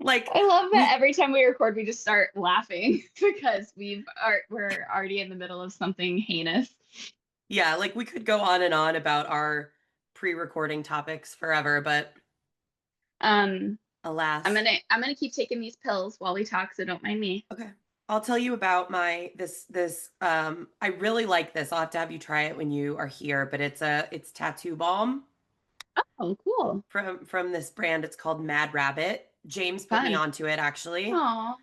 Like I love that we every time we record, we just start laughing because we're already in the middle of something heinous. yeah, like we could go on and on about our pre-recording topics forever, but Um, alas. I'm gonna keep taking these pills while we talk, so don't mind me. Okay. I'll tell you about my this I really like this. I'll have to have you try it when you are here, but it's tattoo balm Oh, cool. from this brand. It's called Mad Rabbit. James put me Fun. onto it actually. Aw.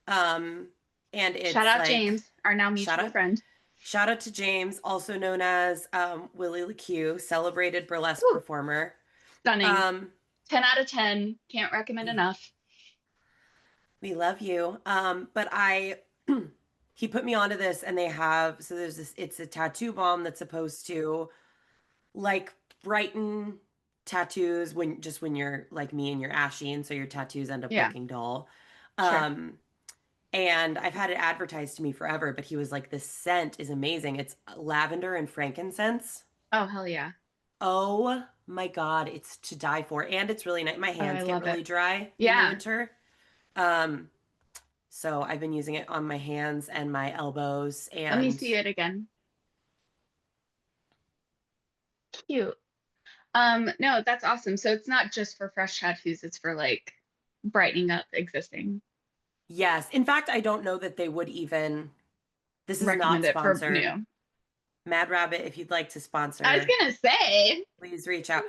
Um and Shout it's out like James, our now shout mutual out friend. shout out to James, also known as Willie LeQ, celebrated burlesque Whew, performer. stunning. Um 10 out of 10. Can't recommend yeah, enough. we love you. But I he put me onto this and they have so there's this it's a tattoo balm that's supposed to like brighten tattoos when you're like me and you're ashy and so your tattoos end up Yeah, looking dull. sure. Um and I've had it advertised to me forever, but he was like, this scent is amazing. It's lavender and frankincense. Oh, hell yeah. Oh my God, it's to die for. And it's really nice. My Oh, I hands get love it. really dry in the Yeah. winter. Um, so I've been using it on my hands and my elbows Let me and see it again. Cute. No, that's awesome. So it's not just for fresh tattoos, it's for like brightening up existing. yes. In fact, I don't know that they would even, this is Recommend not it for sponsored. new. Mad Rabbit, if you'd like to I was sponsor, gonna say, please reach out.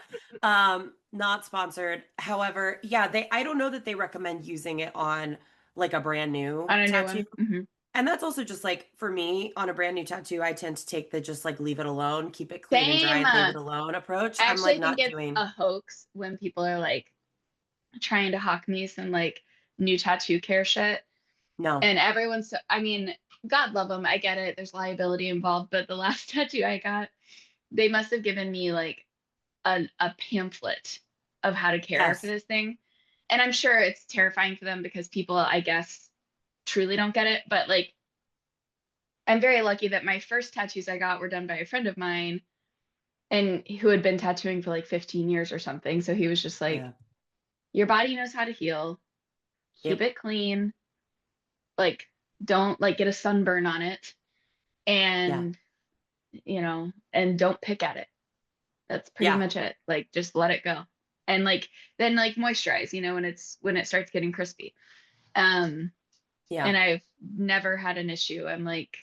Not sponsored. However, yeah, they I don't know that they recommend using it on like a brand new on a new tattoo. one. Hmm. And that's also just like for me on a brand new tattoo, I tend to take the just like leave it alone, keep it clean and dry Same. and leave it alone approach. I I'm like actually think not it's doing, a hoax when people are like trying to hawk me some like new tattoo care shit. no. And everyone's, so, I mean, God love them. I get it. There's liability involved. But the last tattoo I got, they must have given me like a pamphlet of how to care for Yes. this thing. And I'm sure it's terrifying for them because people, I guess, truly don't get it. But like, I'm very lucky that my first tattoos I got were done by a friend of mine and who had been tattooing for like 15 years or something. So he was just like, Yeah. your body knows how to heal. Keep Yep. it clean. Like, don't like get a sunburn on it. Yeah. And, and don't pick at it. That's pretty Yeah. much it. Like, just let it go. And like, then like moisturize, when it starts getting crispy. Um, Yeah. and I've never had an issue. I'm like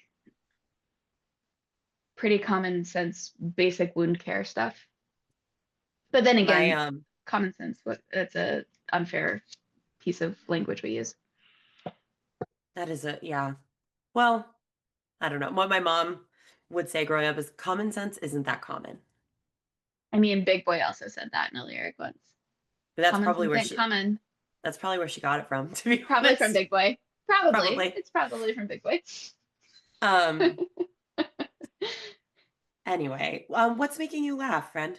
pretty common sense, basic wound care stuff. But then My again, common sense, what that's a unfair piece of language we use. that is a yeah. Well, I don't know. What my mom would say growing up is common sense isn't that common. I mean, Big Boy also said that in a lyric once. But that's Common probably sense where ain't common. she got it from, to be Probably from honest. Big Boy. Probably. Probably. It's probably from Big Boy. Um, anyway, what's making you laugh, friend?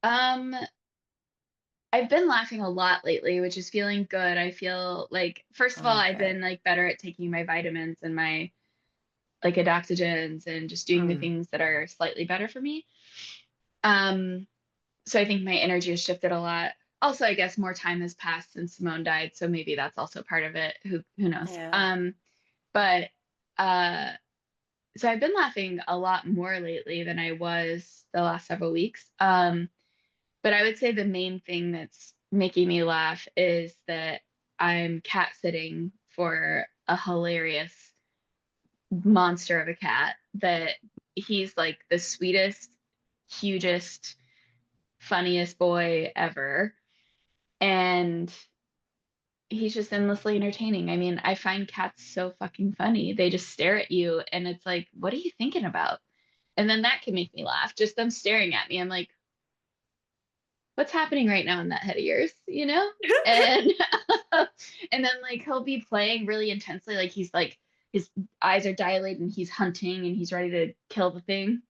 Um, I've been laughing a lot lately, which is feeling good. I feel like, first of all, I've Okay. been like better at taking my vitamins and my like adaptogens and just doing the Mm, things that are slightly better for me. Um, so I think my energy has shifted a lot. Also, I guess more time has passed since Simone died, so maybe that's also part of it. Who knows? yeah. But uh so I've been laughing a lot more lately than I was the last several weeks. But I would say the main thing that's making me laugh is that I'm cat sitting for a hilarious monster of a cat that he's like the sweetest, cutest, funniest boy ever. And he's just endlessly entertaining. I mean, I find cats so fucking funny. They just stare at you and it's like, what are you thinking about? And then that can make me laugh. Just them staring at me. I'm like, what's happening right now in that head of yours, you know? And and then like he'll be playing really intensely, like he's like his eyes are dilated and he's hunting and he's ready to kill the thing.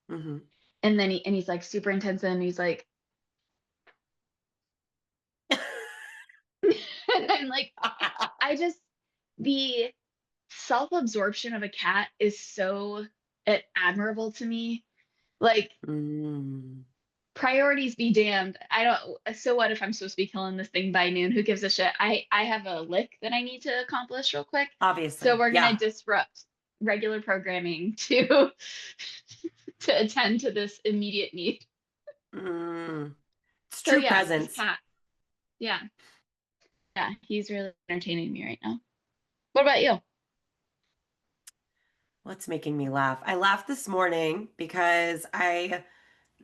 Hmm. And then he's like super intense and he's like and I'm like I just the self-absorption of a cat is so admirable to me. Like Mm. priorities be damned. I don't, so what if I'm supposed to be killing this thing by noon? Who gives a shit? I have a lick that I need to accomplish real quick. So Obviously. we're gonna Yeah. disrupt regular programming to to attend to this immediate need. Mm. It's So true yeah, this presence. cat. Yeah. Yeah, he's really entertaining me right now. What about you? What's making me laugh? I laughed this morning because I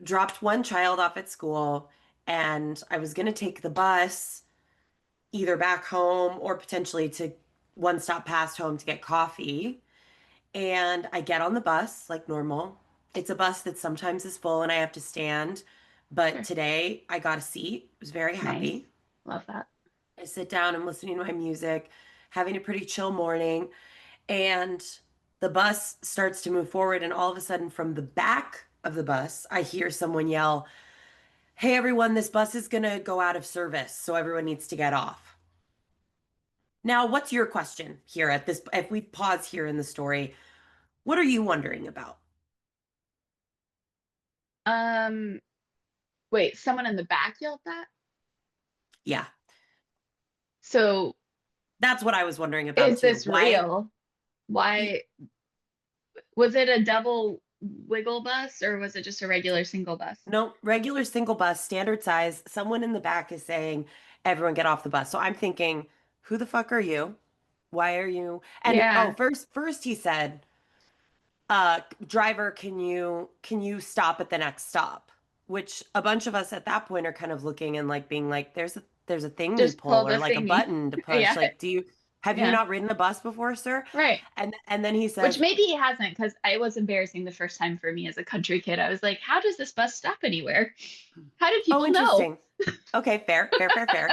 dropped one child off at school and I was going to take the bus either back home or potentially to one stop past home to get coffee. And I get on the bus like normal. It's a bus that sometimes is full and I have to stand. But Sure. today I got a seat. I was very Nice. happy. Love that. I sit down, I'm listening to my music, having a pretty chill morning, and the bus starts to move forward. And all of a sudden, from the back of the bus, I hear someone yell, "Hey, everyone, this bus is going to go out of service. So everyone needs to get off." Now, what's your question here at this? If we pause here in the story, what are you wondering about? Um, wait, someone in the back yelled that? Yeah, So that's what I was wondering about is too. this Why? real? Why was it a double wiggle bus or was it just a regular single bus? No, regular single bus, standard size. Someone in the back is saying, "Everyone get off the bus." So I'm thinking, who the fuck are you? Why are you? And oh, Yeah. first he said, driver, can you stop at the next stop? Which a bunch of us at that point are kind of looking and like being like, there's a thing you Just pull pull or the like a thingy. button to push. Yeah. Like, have you Yeah. not ridden a bus before, sir? Right. And then he Which says, maybe he hasn't, because it was embarrassing the first time for me as a country kid. I was like, how does this bus stop anywhere? How do "Oh, people know? interesting. Okay, fair, fair, fair, fair."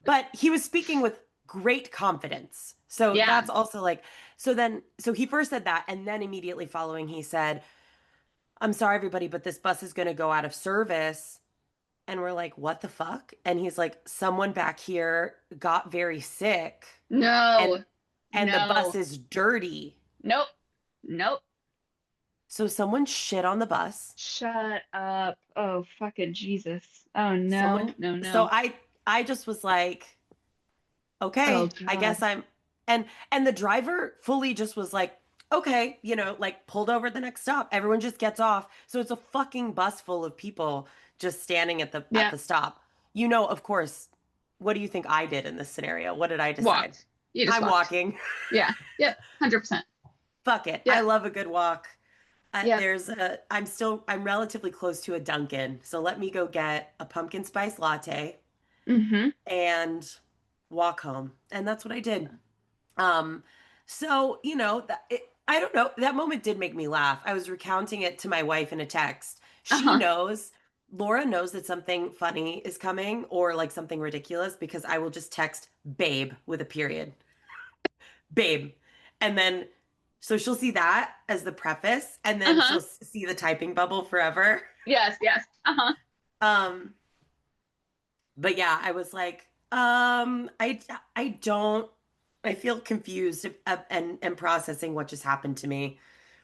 But he was speaking with great confidence. So Yeah. that's also like, so he first said that, and then immediately following, he said, "I'm sorry, everybody, but this bus is going to go out of service." And we're like, "What the fuck?" And he's like, "Someone back here got very sick No. and the bus No. is dirty." Nope. Nope. So someone shit on the bus. Shut up. Oh, fucking Jesus. Oh, Someone, no. No, so no. I just was like, Oh, "Okay, I guess God. I'm," and the driver fully just was like, "Okay," like pulled over at the next stop. Everyone just gets off. So it's a fucking bus full of people just standing at Yeah. the stop. Of course, what do you think I did in this scenario? What did I decide? Walked. You just I'm walked. walking. Yeah. Yep. 100%. Fuck it. I Yep. love a good walk. Yep. I'm relatively close to a Dunkin', so let me go get a pumpkin spice latte Mm-hmm. and walk home. And that's what I did. Um, so, I don't know, that moment did make me laugh. I was recounting it to my wife in a text. Uh-huh. Laura knows that something funny is coming or like something ridiculous because I will just text babe with a period. Babe. And then so she'll see that as the preface and then Uh-huh. she'll see the typing bubble forever. Yes, yes. Uh-huh. Um, but yeah, I was like, I don't, I feel confused and processing what just happened to me,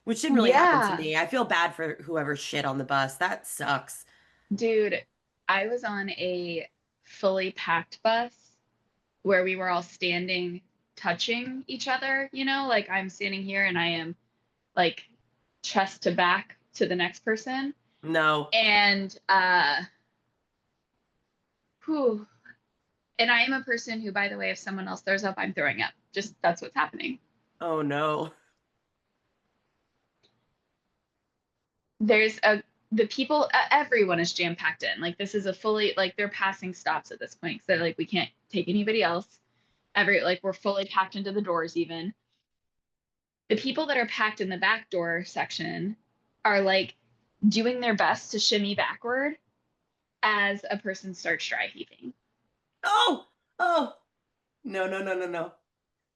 which didn't really happen to Yeah. me. I feel bad for whoever shit on the bus. That sucks. Dude, I was on a fully packed bus where we were all standing, touching each other, like I'm standing here and I am like chest to back to the next person. No. And whew, and I am a person who, by the way, if someone else throws up, I'm throwing up. Just that's what's happening. Oh no. There's the people, everyone is jam packed in. Like this is a fully like they're passing stops at this point. So like we can't take anybody else. Like we're fully packed into the doors even. The people that are packed in the back door section are like doing their best to shimmy backward as a person starts dry heaving. Oh, oh. No, no, no, no, no.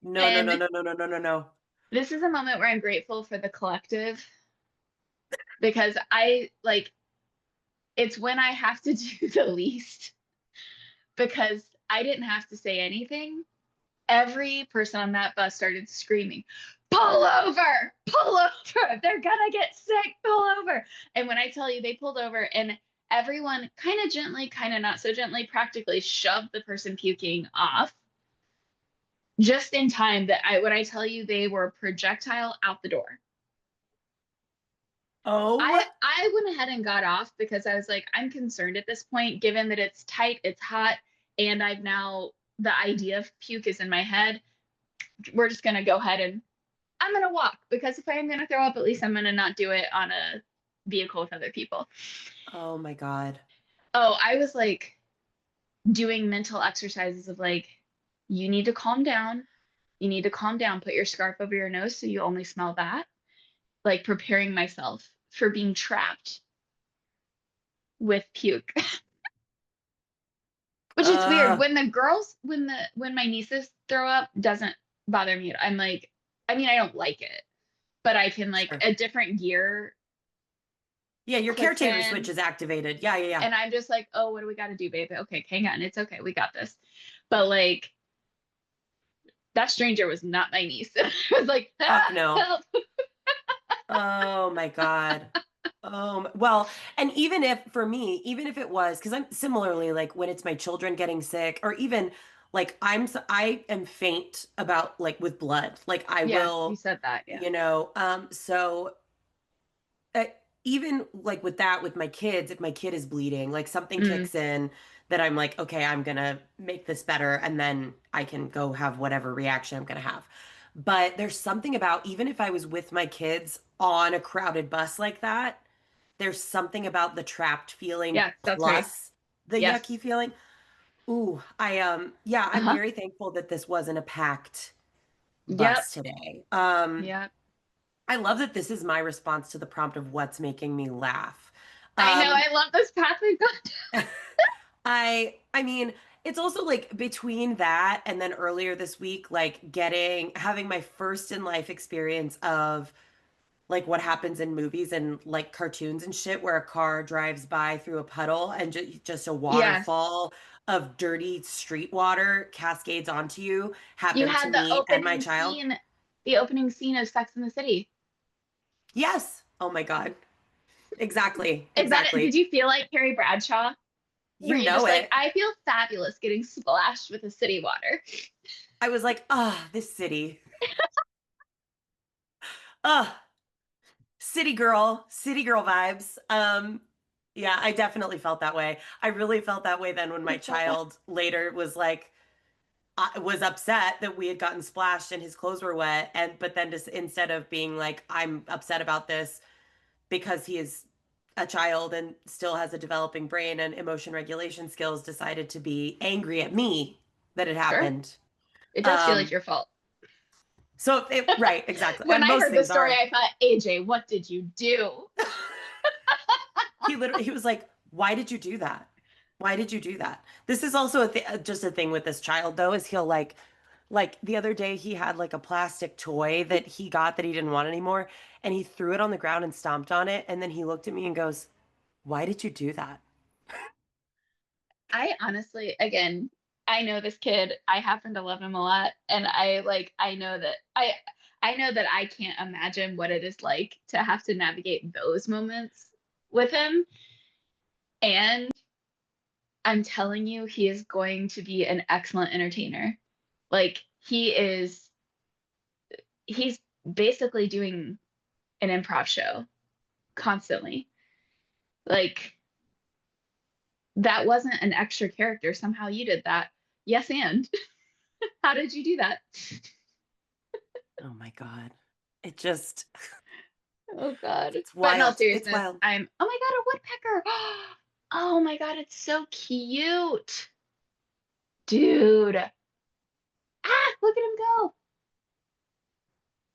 No, no, no, And no, no, no, no, no, no. this is a moment where I'm grateful for the collective because I like it's when I have to do the least because I didn't have to say anything. Every person on that bus started screaming, pull over, they're gonna get sick, pull over. And when I tell you they pulled over, and everyone kind of gently, kind of not so gently, practically shoved the person puking off just in time that when I tell you they were projectile out the door. Oh, I went ahead and got off because I was like, I'm concerned at this point, given that it's tight, it's hot, and I've now the idea of puke is in my head. We're just gonna go ahead and I'm gonna walk because if I am gonna throw up, at least I'm gonna not do it on a vehicle with other people. oh my God. Oh, I was like doing mental exercises of like, you need to calm down. You need to calm down. Put your scarf over your nose so you only smell that. Like preparing myself for being trapped with puke. Which is weird. Uh, When the girls, when my nieces throw up, doesn't bother me. I'm like, I mean, I don't like it, but I can like sure. a different gear Yeah, your clicks caretaker switch in, is activated. Yeah, yeah, yeah. and I'm just like, oh, what do we got to do, baby? Okay, hang on, it's okay, we got this. But like that stranger was not my niece. I was like, Fuck ah, no. help. Oh my God. Well, and even if for me, even if it was, because I'm similarly like when it's my children getting sick, or even like I am faint about like with blood. Like I Yeah, you will, said that. Yeah. so uh, even like with that with my kids, if my kid is bleeding, like something Mm, kicks in that I'm like, okay, I'm gonna make this better, and then I can go have whatever reaction I'm gonna have. But there's something about even if I was with my kids on a crowded bus like that, there's something about the trapped feeling yes, that's right. plus the Yes. yucky feeling. Ooh, yeah, I'm Uh-huh. very thankful that this wasn't a packed Yep. bus today. Yep. I love that this is my response to the prompt of what's making me laugh. I know. Um, I love this path we've got. I mean, it's also like between that and then earlier this week, like having my first in life experience of like what happens in movies and like cartoons and shit where a car drives by through a puddle and just a Yes. waterfall of dirty street water cascades onto you You happened to had the me and my opening child. scene, the opening scene of Sex in the City. Yes. Oh my God. Exactly. Is that it? Exactly. Did you feel like Carrie Bradshaw? Were You you know just like, it. I feel fabulous getting splashed with the city water? I was like, ah, this city. Ah, city girl vibes. Yeah, I definitely felt that way. I really felt that way then when my I felt that. child later was like, I was upset that we had gotten splashed and his clothes were wet. And, but then just instead of being like, I'm upset about this because he is a child and still has a developing brain and emotion regulation skills, decided to be angry at me that it Sure. happened. It does feel like Um, your fault. right, exactly. When I Most heard the things story, are. I thought, AJ, what did you do? He was like, "Why did you do that? Why did you do that?" This is also just a thing with this child though, is he'll like the other day he had like a plastic toy that he got that he didn't want anymore, and he threw it on the ground and stomped on it, and then he looked at me and goes, "Why did you do that?" I honestly, again, I know this kid. I happen to love him a lot, and I know that I can't imagine what it is like to have to navigate those moments with him. And I'm telling you, he is going to be an excellent entertainer. Like he's basically doing an improv show constantly. Like that wasn't an extra character. Somehow you did that. Yes, and how did you do that? Oh my God. It just Oh God. it's But in all wild. It's seriousness, wild. oh my God, a woodpecker. Oh my God, it's so cute. Dude. Ah, look at him go.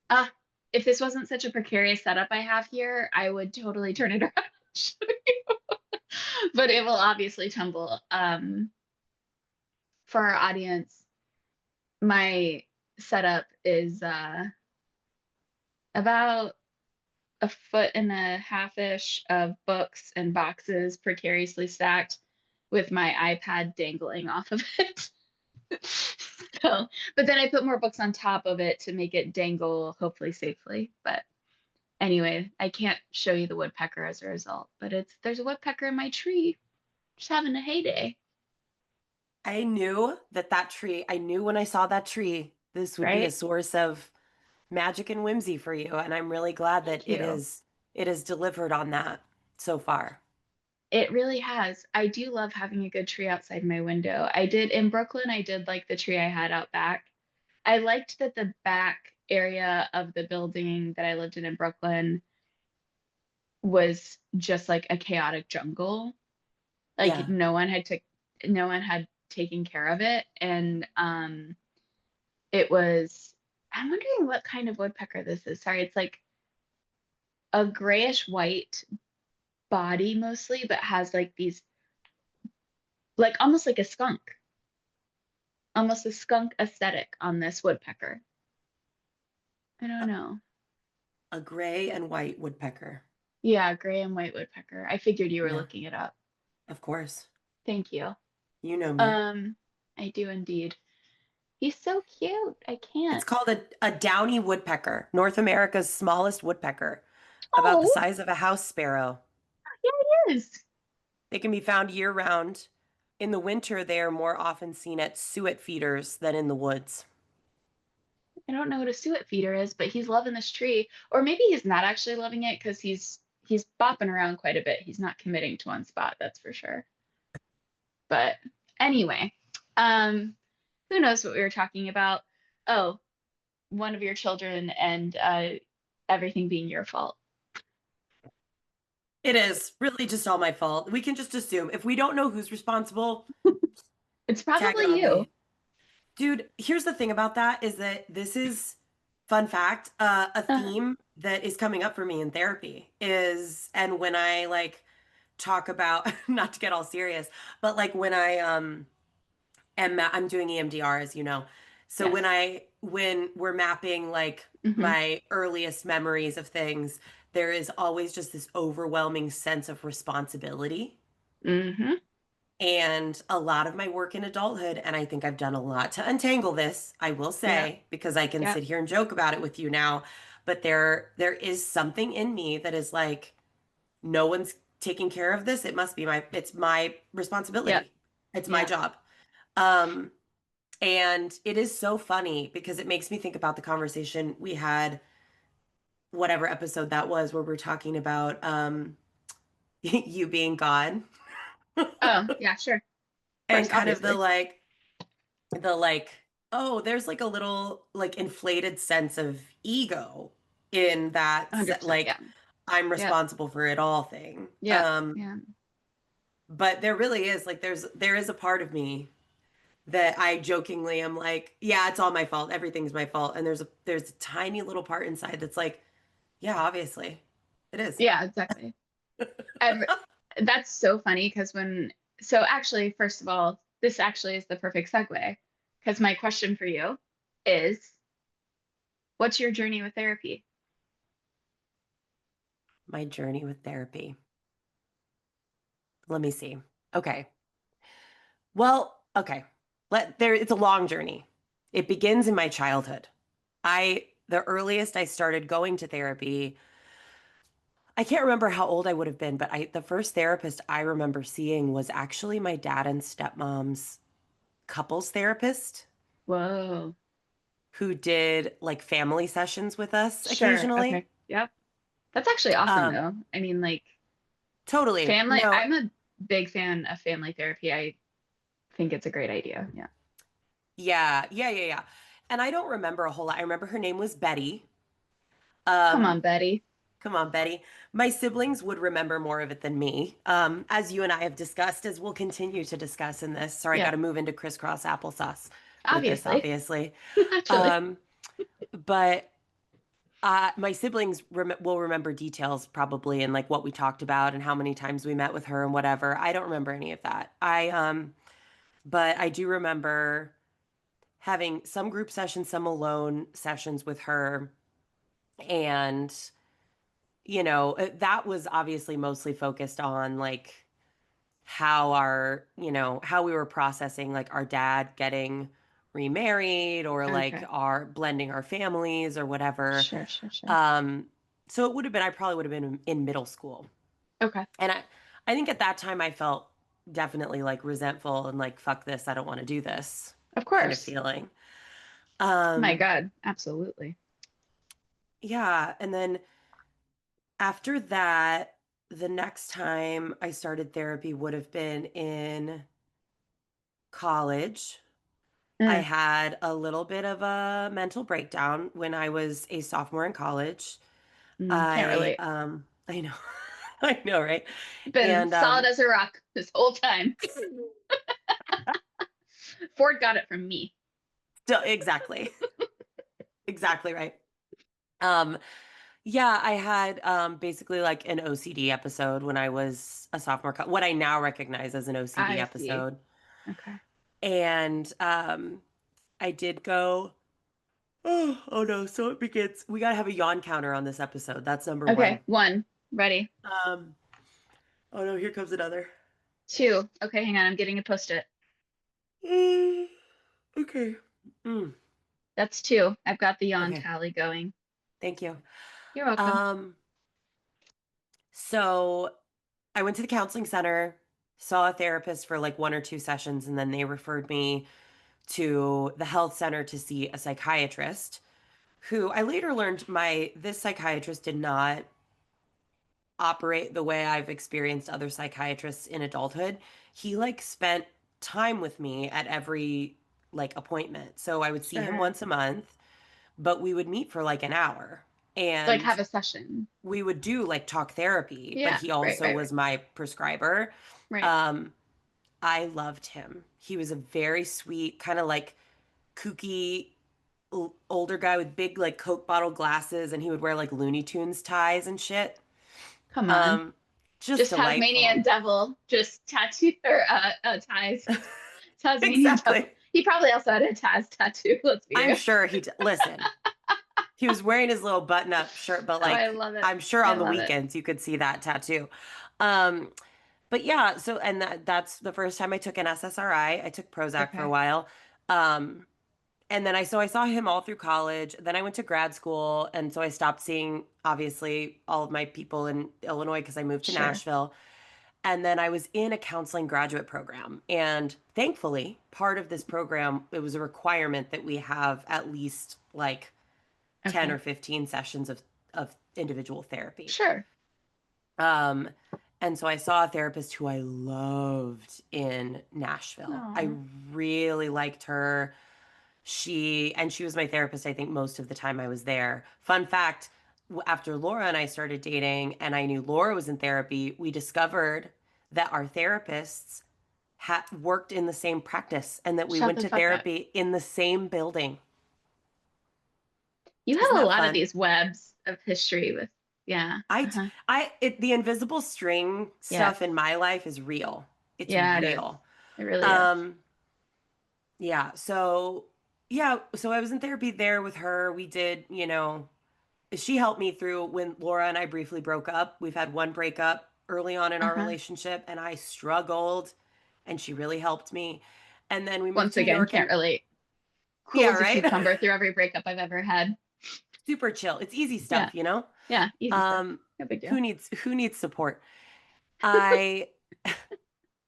Ah, if this wasn't such a precarious setup I have here, I would totally turn it around. But it will obviously tumble. For our audience, my setup is about a foot and a half-ish of books and boxes precariously stacked with my iPad dangling off of it. So, but then I put more books on top of it to make it dangle hopefully safely. But Anyway, I can't show you the woodpecker as a result, but there's a woodpecker in my tree, just having a heyday, I knew I knew when I saw that tree, this would be a right? source of magic and whimsy for you. And I'm really glad that Thank you. it has delivered on that so far. It really has. I do love having a good tree outside my window. I did in Brooklyn, I did like the tree I had out back. I liked that the back area of the building that I lived in Brooklyn was just like a chaotic jungle. Like Yeah. no one had taken care of it. And it was I'm wondering what kind of woodpecker this is. Sorry, it's like a grayish white body mostly, but has like these like almost like a skunk, almost a skunk aesthetic on this woodpecker. I don't A, know. a gray and white woodpecker. Yeah, gray and white woodpecker. I figured you were Yeah, looking it up. of course. Thank you. You know me. Um, I do indeed. He's so cute. I It's can't. called a downy woodpecker, North America's smallest woodpecker, about the Oh, size of a house sparrow. yeah, he is. They can be found year round. In the winter, they are more often seen at suet feeders than in the woods. I don't know what a suet feeder is, but he's loving this tree. Or maybe he's not actually loving it because he's bopping around quite a bit. He's not committing to one spot, that's for sure. But anyway, um, who knows what we were talking about? Oh, one of your children and everything being your fault. It is really just all my fault. We can just assume if we don't know who's responsible, It's tag it probably on you. me. Dude, here's the thing about that is that this is fun fact, a Uh, theme that is coming up for me in therapy is, and when I like talk about, not to get all serious, but like when I I'm doing EMDR, as you know. So yes. when we're mapping like Mm-hmm. my earliest memories of things, there is always just this overwhelming sense of responsibility. Mm-hmm. And a lot of my work in adulthood, and I think I've done a lot to untangle this, I will Yeah. say, because I can Yeah. sit here and joke about it with you now, but there is something in me that is like, no one's taking care of this. It's my Yeah. responsibility. It's my Yeah. job. Um, and it is so funny because it makes me think about the conversation we had, whatever episode that was, where we're talking about you being God Oh, yeah, sure. Of and course, kind of obviously. the like, oh, there's like a little like inflated sense of ego in that, 100%. Yeah. like I'm Yeah. responsible for it all thing. Yeah. Yeah. But there really is like there is a part of me that I jokingly am like, yeah, it's all my fault. Everything's my fault. And there's a tiny little part inside that's like, yeah, obviously. It is. Yeah, exactly. I've, that's so funny because so actually, first of all, this actually is the perfect segue because my question for you is, what's your journey with therapy? My journey with therapy. Let me see. Okay. Well, okay. It's a long journey. It begins in my childhood. The earliest I started going to therapy, I can't remember how old I would have been, but the first therapist I remember seeing was actually my dad and stepmom's couples therapist Whoa. who did like family sessions with us Sure. occasionally. Okay. Yep. That's actually awesome Um, though. I mean, like totally. family, No, I'm a big fan of family therapy. I think it's a great idea. Yeah. yeah. And I don't remember a whole lot. I remember her name was Betty. Come on, Um, Betty. Come on, Betty. My siblings would remember more of it than me. As you and I have discussed, as we'll continue to discuss in this. Sorry, I got Yeah. to move into crisscross applesauce with this, Obviously. obviously. Naturally. Um, but my siblings will remember details probably and like what we talked about and how many times we met with her and whatever. I don't remember any of that. But I do remember having some group sessions, some alone sessions with her, and that was obviously mostly focused on like how we were processing like our dad getting remarried or like Okay. our blending our families or whatever. Sure, sure, sure. Um, So it would have been, I probably would have been in middle school. Okay. And I think at that time I felt definitely like resentful and like, fuck this, I don't want to do this Of kind of course. feeling. My Um, God, absolutely. yeah. And then after that, the next time I started therapy would have been in college. I Mm, had a little bit of a mental breakdown when I was a sophomore in college. can't relate. I know. I know, right? Been And solid as a rock this whole time. Ford got it from me. so exactly. Exactly right. Um yeah, I had basically like an OCD episode when I was a sophomore, what I now recognize as an OCD I see. episode. Okay. And I did go, oh no, so it begins. We gotta have a yawn counter on this episode. That's number one. Okay. One. Ready. Um, oh no, here comes another. Two. Okay, hang on. I'm getting a post-it. Okay. Mm, That's two. I've got the yawn okay. tally going. Thank you. You're welcome. Um, so I went to the counseling center, saw a therapist for like 1 or 2 sessions, and then they referred me to the health center to see a psychiatrist who I later learned this psychiatrist did not operate the way I've experienced other psychiatrists in adulthood. He like spent time with me at every like appointment. So I would see him Sure. once a month, but we would meet for like an hour. Like And have a session. we would do like talk therapy, but Yeah. he Right, also right, right. was my prescriber. Right. Um, I loved him. He was a very sweet, kind of like kooky older guy with big like Coke bottle glasses, and he would wear like Looney Tunes ties and shit. Come on. Um, just Just delightful. Tasmanian devil. Just tattoo or ties. Tasmanian devil. Exactly. He probably also had a Taz tattoo. Let's be I'm real. sure listen. He was wearing his little button-up shirt, but Oh, I like love it. I'm sure I on the love it. weekends you could see that tattoo. Um, but yeah, so and that's the first time I took an SSRI. I took Prozac for a Okay. while. Um, and then I saw him all through college. Then I went to grad school, and so I stopped seeing obviously all of my people in Illinois because I moved to Sure. Nashville. And then I was in a counseling graduate program. And thankfully, part of this program, it was a requirement that we have at least like 10 Okay. or 15 sessions of individual therapy. Sure. Um, and so I saw a therapist who I loved in Nashville. I Oh, really liked her. She was my therapist, I think, most of the time I was there. Fun fact, after Laura and I started dating and I knew Laura was in therapy, we discovered that our therapists had worked in the same practice and that we shut went the to fuck up. therapy in the same building. You Isn't have a that lot of fun? these webs of history with, yeah. I, Uh-huh. the invisible string Yes. stuff in my life is real. It's Yeah, it is. real. It really is. Um, yeah. So I was in therapy there with her. We did, she helped me through when Laura and I briefly broke up. We've had one breakup early on in our Uh-huh. relationship, and I struggled, and she really helped me. And then we moved Once to New again, York, can't and relate. Cool yeah, as a right? cucumber through every breakup I've ever had. Super chill. It's easy Yeah. stuff, you know? Yeah. Easy stuff. Um, No big deal. who needs support? I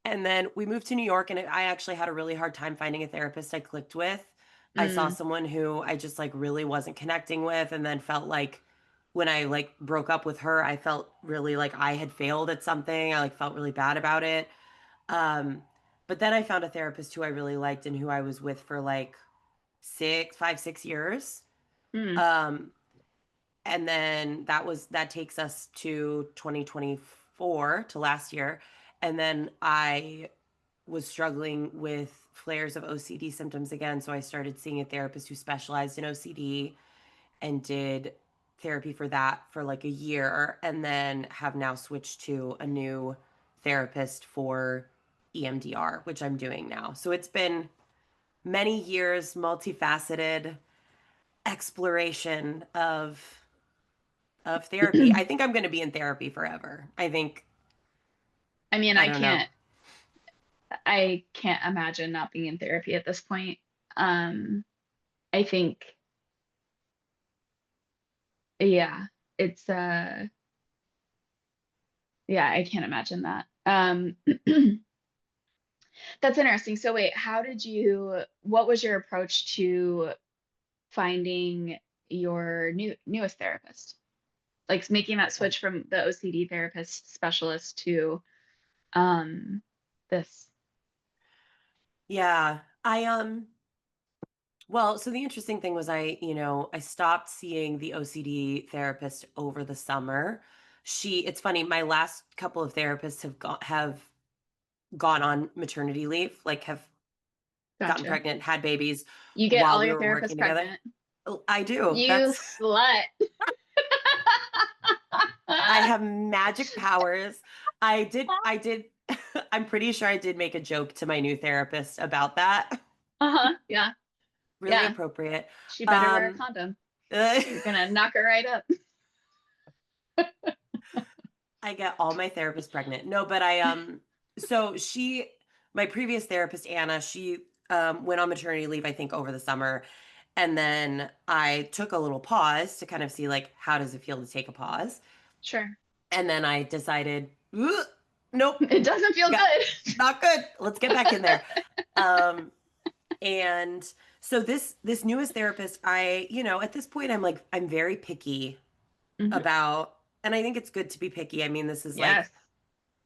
And then we moved to New York, and I actually had a really hard time finding a therapist I clicked with. I saw Mm. someone who I just like really wasn't connecting with, and then felt like when I like broke up with her, I felt really like I had failed at something. I like felt really bad about it. Um, but then I found a therapist who I really liked and who I was with for like 6 years. Mm. Um, and then that takes us to 2024 to last year. And then I was struggling with flares of OCD symptoms again. So I started seeing a therapist who specialized in OCD and did therapy for that for like a year. And then have now switched to a new therapist for EMDR, which I'm doing now. So it's been many years, multifaceted exploration of therapy. I think I'm going to be in therapy forever. I mean, I don't know. I can't imagine not being in therapy at this point. Um, I think, yeah. it's yeah, I can't imagine that. That's interesting. So wait, what was your approach to finding your newest therapist? Like making that Yeah. switch from the OCD therapist specialist to um this. Yeah. Well, so the interesting thing was I stopped seeing the OCD therapist over the summer. It's funny, my last couple of therapists have gone on maternity leave, like have gotten Gotcha. pregnant, had babies You get while all we your were therapists working together. pregnant. Oh, I do. You That's slut. I have magic powers. I did I'm pretty sure I did make a joke to my new therapist about that. Uh-huh. Yeah. Really Yeah. appropriate. She better wear a Um condom. uh, You're gonna knock her right up. I get all my therapists pregnant. No, but so my previous therapist Anna, she went on maternity leave I think over the summer, and then I took a little pause to kind of see like how does it feel to take a pause. Sure. And then I decided, "Ugh, nope, It doesn't feel got good. not good. Let's get back in there." Um and so this newest therapist, at this point I'm very picky Hmm. about, and I think it's good to be picky. I mean, this is like,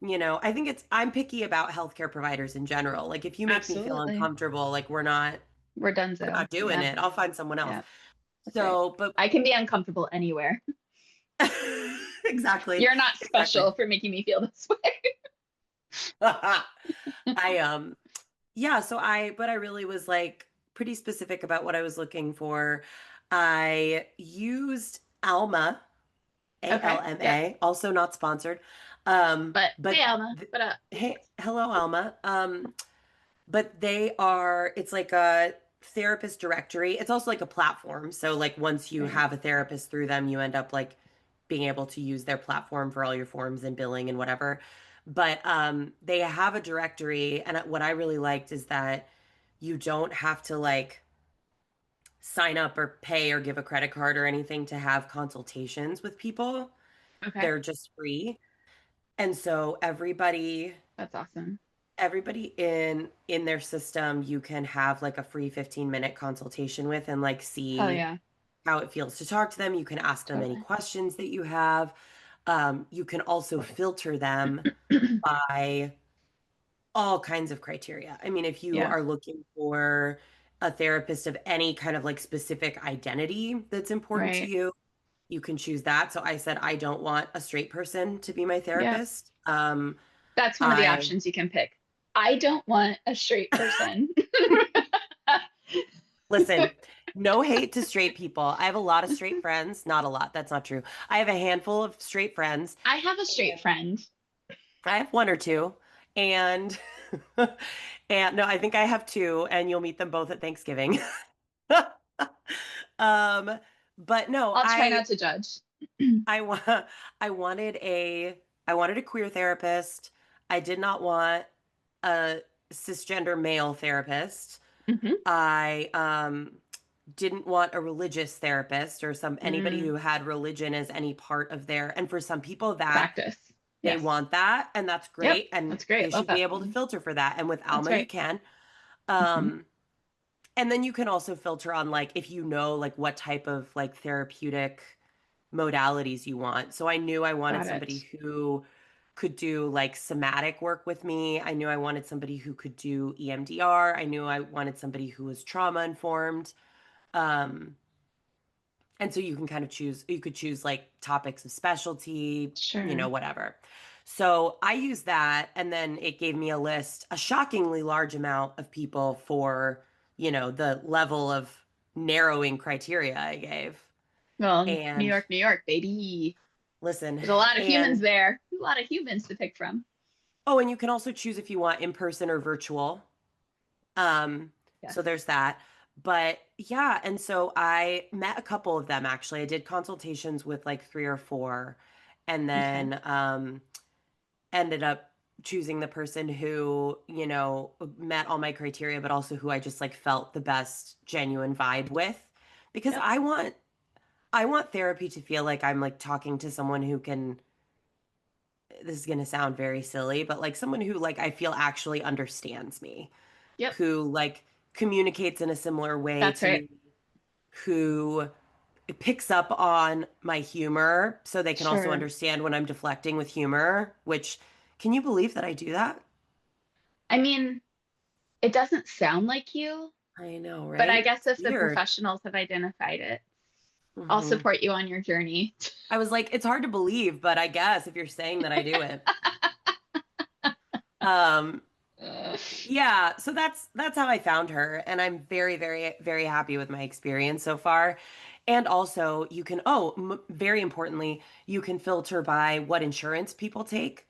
Yes, I think I'm picky about healthcare providers in general. Like if you make me feel absolutely. uncomfortable, like We're we're donezo. not doing Yeah. it. I'll find someone else. Yeah. That's right. So, but I can be uncomfortable anywhere. exactly. You're not Exactly. special for making me feel this way. I yeah, but I really was like pretty specific about what I was looking for. I used Alma, Okay. Yep. ALMA, also not sponsored. But hey, But Alma. What up? hey, hello Alma. But it's like a therapist directory. It's also like a platform. So like once you Right. have a therapist through them, you end up like being able to use their platform for all your forms and billing and whatever. But they have a directory, and what I really liked is that you don't have to like sign up or pay or give a credit card or anything to have consultations with people. Okay. They're just free. And so That's awesome. everybody in their system you can have like a free 15-minute consultation with and like Hell see yeah. how it feels to talk to them. You can ask them any Totally. questions that you have. You can also filter them by all kinds of criteria. I mean, if you Yeah. are looking for a therapist of any kind of like specific identity that's important to Right. you, you can choose that. So I said I don't want a straight person to be my Yeah. therapist. That's one of the I options you can pick. I don't want a straight person. Listen, no hate to straight people. I have a lot of straight friends. Not a lot. That's not true. I have a handful of straight friends. I have a straight friend. I have one or two. And and no, I think I have two, and you'll meet them both at Thanksgiving. Um, but no, I'll try not to judge. I want I wanted a queer therapist. I did not want a cisgender male therapist. Hmm. I didn't want a religious therapist or anybody Mm, who had religion as any part of their, and for some people that practice. they Yes. want that and that's Yep. great and That's they great. Love should be that. able to filter for that, and with That's Alma you right. can. Hmm. um and then you can also filter on like if you know like what type of like therapeutic modalities you want. So I knew I wanted Got somebody it. who could do like somatic work with me. I knew I wanted somebody who could do EMDR. I knew I wanted somebody who was trauma informed. um And so you can kind of you could choose like topics of specialty, Sure. whatever. So I used that, and then it gave me a shockingly large amount of people for, the level of narrowing criteria I gave. Well, And New York, baby. listen, There's a lot of humans and there. A lot of humans to pick from. oh, and you can also choose if you want in person or virtual. So Yes. there's that. But yeah, and so I met a couple of them actually. I did consultations with like three or four, and Okay. then ended up choosing the person who, met all my criteria, but also who I just like felt the best genuine vibe with. Because Yep. I want therapy to feel like I'm like talking to someone who can, this is going to sound very silly, but like someone who like I feel actually understands me, Yep, who like communicates in a similar way that's to right. me, who picks up on my humor so they can also Sure. understand when I'm deflecting with humor, which can you believe that I do that? I mean, it doesn't sound like you, I know, but I right? guess It's if the weird. professionals have identified it, I'll Hmm. support you on your journey. I was like, it's hard to believe, but I guess if you're saying that I do it. Um, Uh, yeah, so that's how I found her, and I'm very, very, very happy with my experience so far. And also, you can, oh, m very importantly, you can filter by what insurance people take.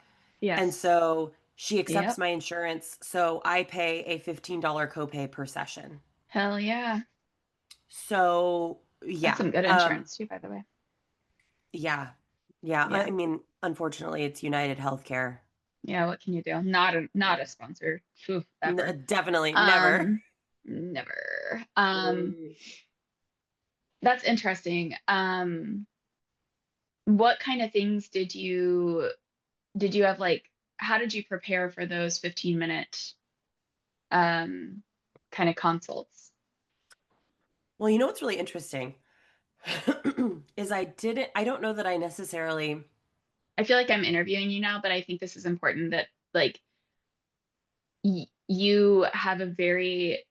And yes. so she accepts Yep. my insurance, so I pay a $15 copay per session. Hell yeah. So, That's yeah. some good insurance too, by the way. Yeah. Yeah, Yeah. I mean, unfortunately, it's United Healthcare. Yeah, what can you do? Not a Yeah. sponsor. Phew, ever. Definitely never. Um, Never. Mm. That's interesting. What kind of things did you have like how did you prepare for those 15-minute um kind of consults? Well, you know what's really interesting is I don't know that I necessarily, I feel like I'm interviewing you now, but I think this is important that like you have a very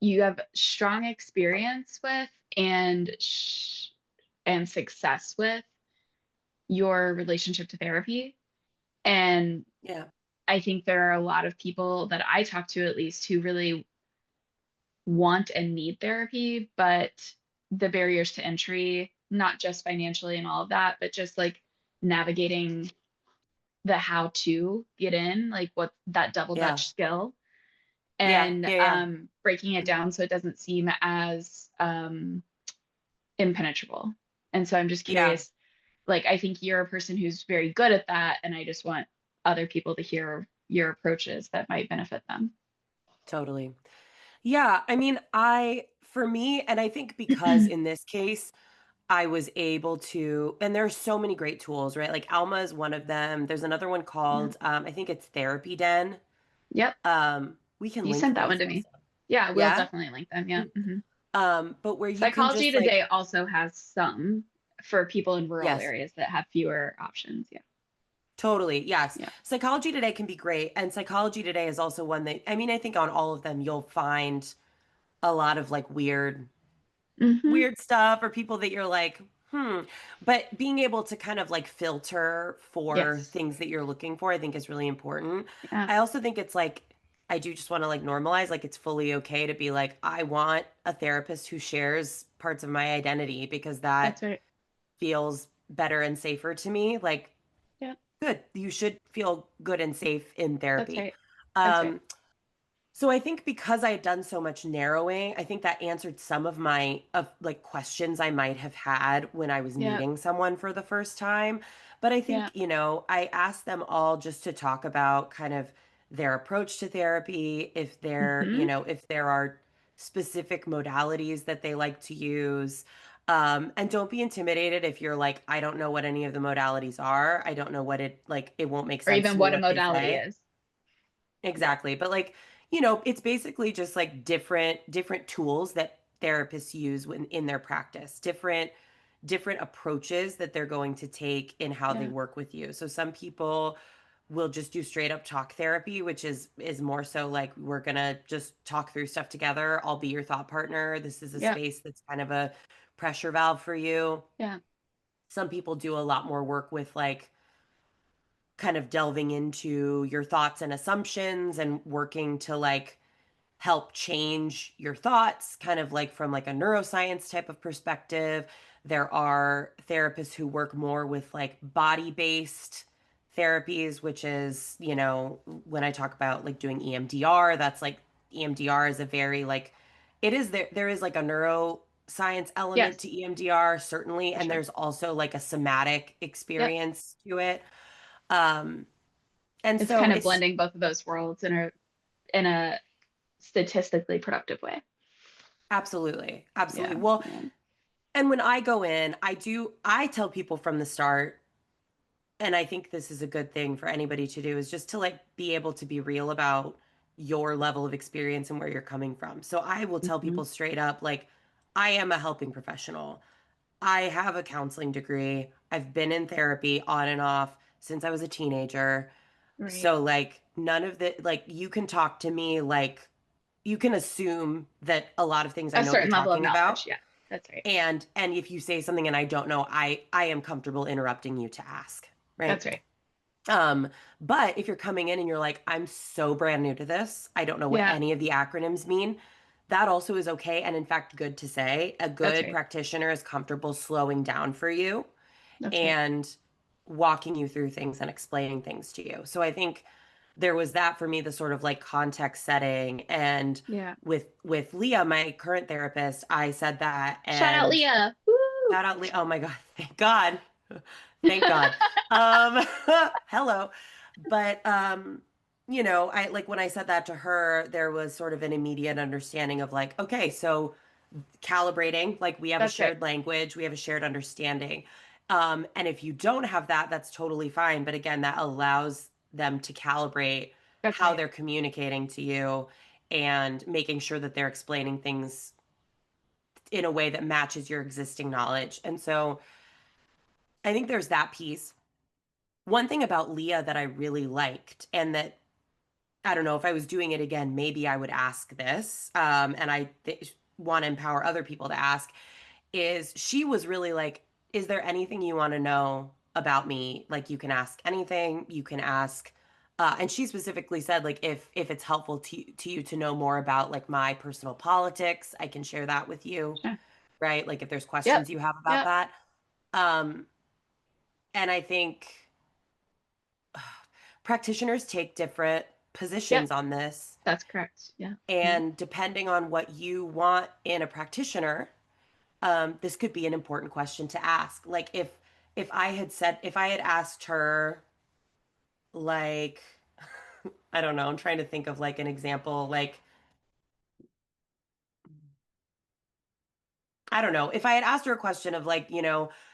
you have strong experience with and and success with your relationship to therapy. And yeah, I think there are a lot of people that I talk to, at least, who really want and need therapy, but the barriers to entry, not just financially and all of that, but just like navigating the how to get in, like what that double yeah, Dutch skill, yeah, and yeah, yeah, breaking it mhm, down so it doesn't seem as impenetrable. And so I'm just yeah, curious, like, I think you're a person who's very good at that, and I just want other people to hear your approaches that might benefit them. totally. Yeah, I mean, for me, and I think because in this case, I was able to, and there's so many great tools, right? Like Alma is one of them. There's another one Yeah. called, I think it's Therapy Den. Yep. We can You link sent that one those to me. also. Yeah, we'll Yeah. definitely link them. Yeah. Hmm. But where you can Psychology just like, Today also has some for people in rural yes, areas that have fewer options. Yeah. totally. Yes. Yeah. Psychology Today can be great. And Psychology Today is also one that, I mean, I think on all of them, you'll find a lot of like Hmm. weird stuff or people that you're like, hmm. But being able to kind of like filter for Yes. things that you're looking for, I think is really important. Yeah. I also think it's like, I do just want to like normalize, like it's fully okay to be like, I want a therapist who shares parts of my identity because That's that right. feels better and safer to me. Like, Yeah. good. You should feel good and safe in That's therapy. right. That's right. Um, so I think because I had done so much narrowing, I think that answered some of my of like questions I might have had when I was Yeah. meeting someone for the first time. But I Yeah. think, I asked them all just to talk about kind of their approach to therapy, Hmm. if there are specific modalities that they like to use. And don't be intimidated if you're like, I don't know what any of the modalities are. I don't know what it like, it won't make Or sense even to me what a what they modality say. is. Yeah. Exactly. But like, it's basically just like different tools that therapists use when in their practice, different approaches that they're going to take in how they Yeah. work with you. So some people will just do straight up talk therapy, which is more so like we're going to just talk through stuff together. I'll be your thought partner. This is a Yeah. space that's kind of a pressure valve for you. Yeah. Some people do a lot more work with like kind of delving into your thoughts and assumptions and working to like help change your thoughts kind of like from like a neuroscience type of perspective. There are therapists who work more with like body-based therapies, which is, when I talk about like doing EMDR, that's like EMDR is a very like it is there is like a neuroscience element Yes, to EMDR certainly, for and sure. there's also like a somatic Yep. experience to it. Um, and It's so kind of it's blending both of those worlds in a statistically productive way. absolutely, absolutely. Yeah. Well, Yeah. And when I go in, I tell people from the start, and I think this is a good thing for anybody to do, is just to like be able to be real about your level of experience and where you're coming from. So I will tell Hmm. people straight up, like, I am a helping professional. I have a counseling degree. I've been in therapy on and off since I was a teenager. Right. So like none of the like you can talk to me like you can assume that a lot of things I A know what you're certain level of talking knowledge. about. Yeah, that's right. And if you say something and I don't know, I am comfortable interrupting you to ask, right? That's right. Um, but if you're coming in and you're like, I'm so brand new to this, I don't know what Yeah, any of the acronyms mean, that also is okay. And in fact, good to say. A that's good right. practitioner is comfortable slowing down for you That's right. and walking you through things and explaining things to you. So I think there was that for me, the sort of like context setting. And Yeah. with Leah, my current therapist, I said that Shout out and Leah. Woo! shout out Leah. Oh my God, thank God. Thank God. Um, hello. But I like when I said that to her, there was sort of an immediate understanding of like, okay, so calibrating, like we have a That's right. shared language, we have a shared understanding. And if you don't have that, that's totally fine. But again, that allows them to calibrate That's how right. they're communicating to you and making sure that they're explaining things in a way that matches your existing knowledge. And so I think there's that piece. One thing about Leah that I really liked, and that I don't know if I was doing it again, maybe I would ask this, and want to empower other people to ask, is she was really like, is there anything you want to know about me? Like you can ask anything, you can ask. And she specifically said, like, if it's helpful to you to know more about like my personal politics, I can share that with you, Sure. right? Like if there's Yep. questions you have about Yep. that. Um, and I think practitioners take different Yep. positions on this. That's correct. Yeah. Mhm. And depending on what you want in a practitioner, this could be an important question to ask. Like if I had asked her, like, I don't know, I'm trying to think of like an example, like, I don't know, if I had asked her a question of like,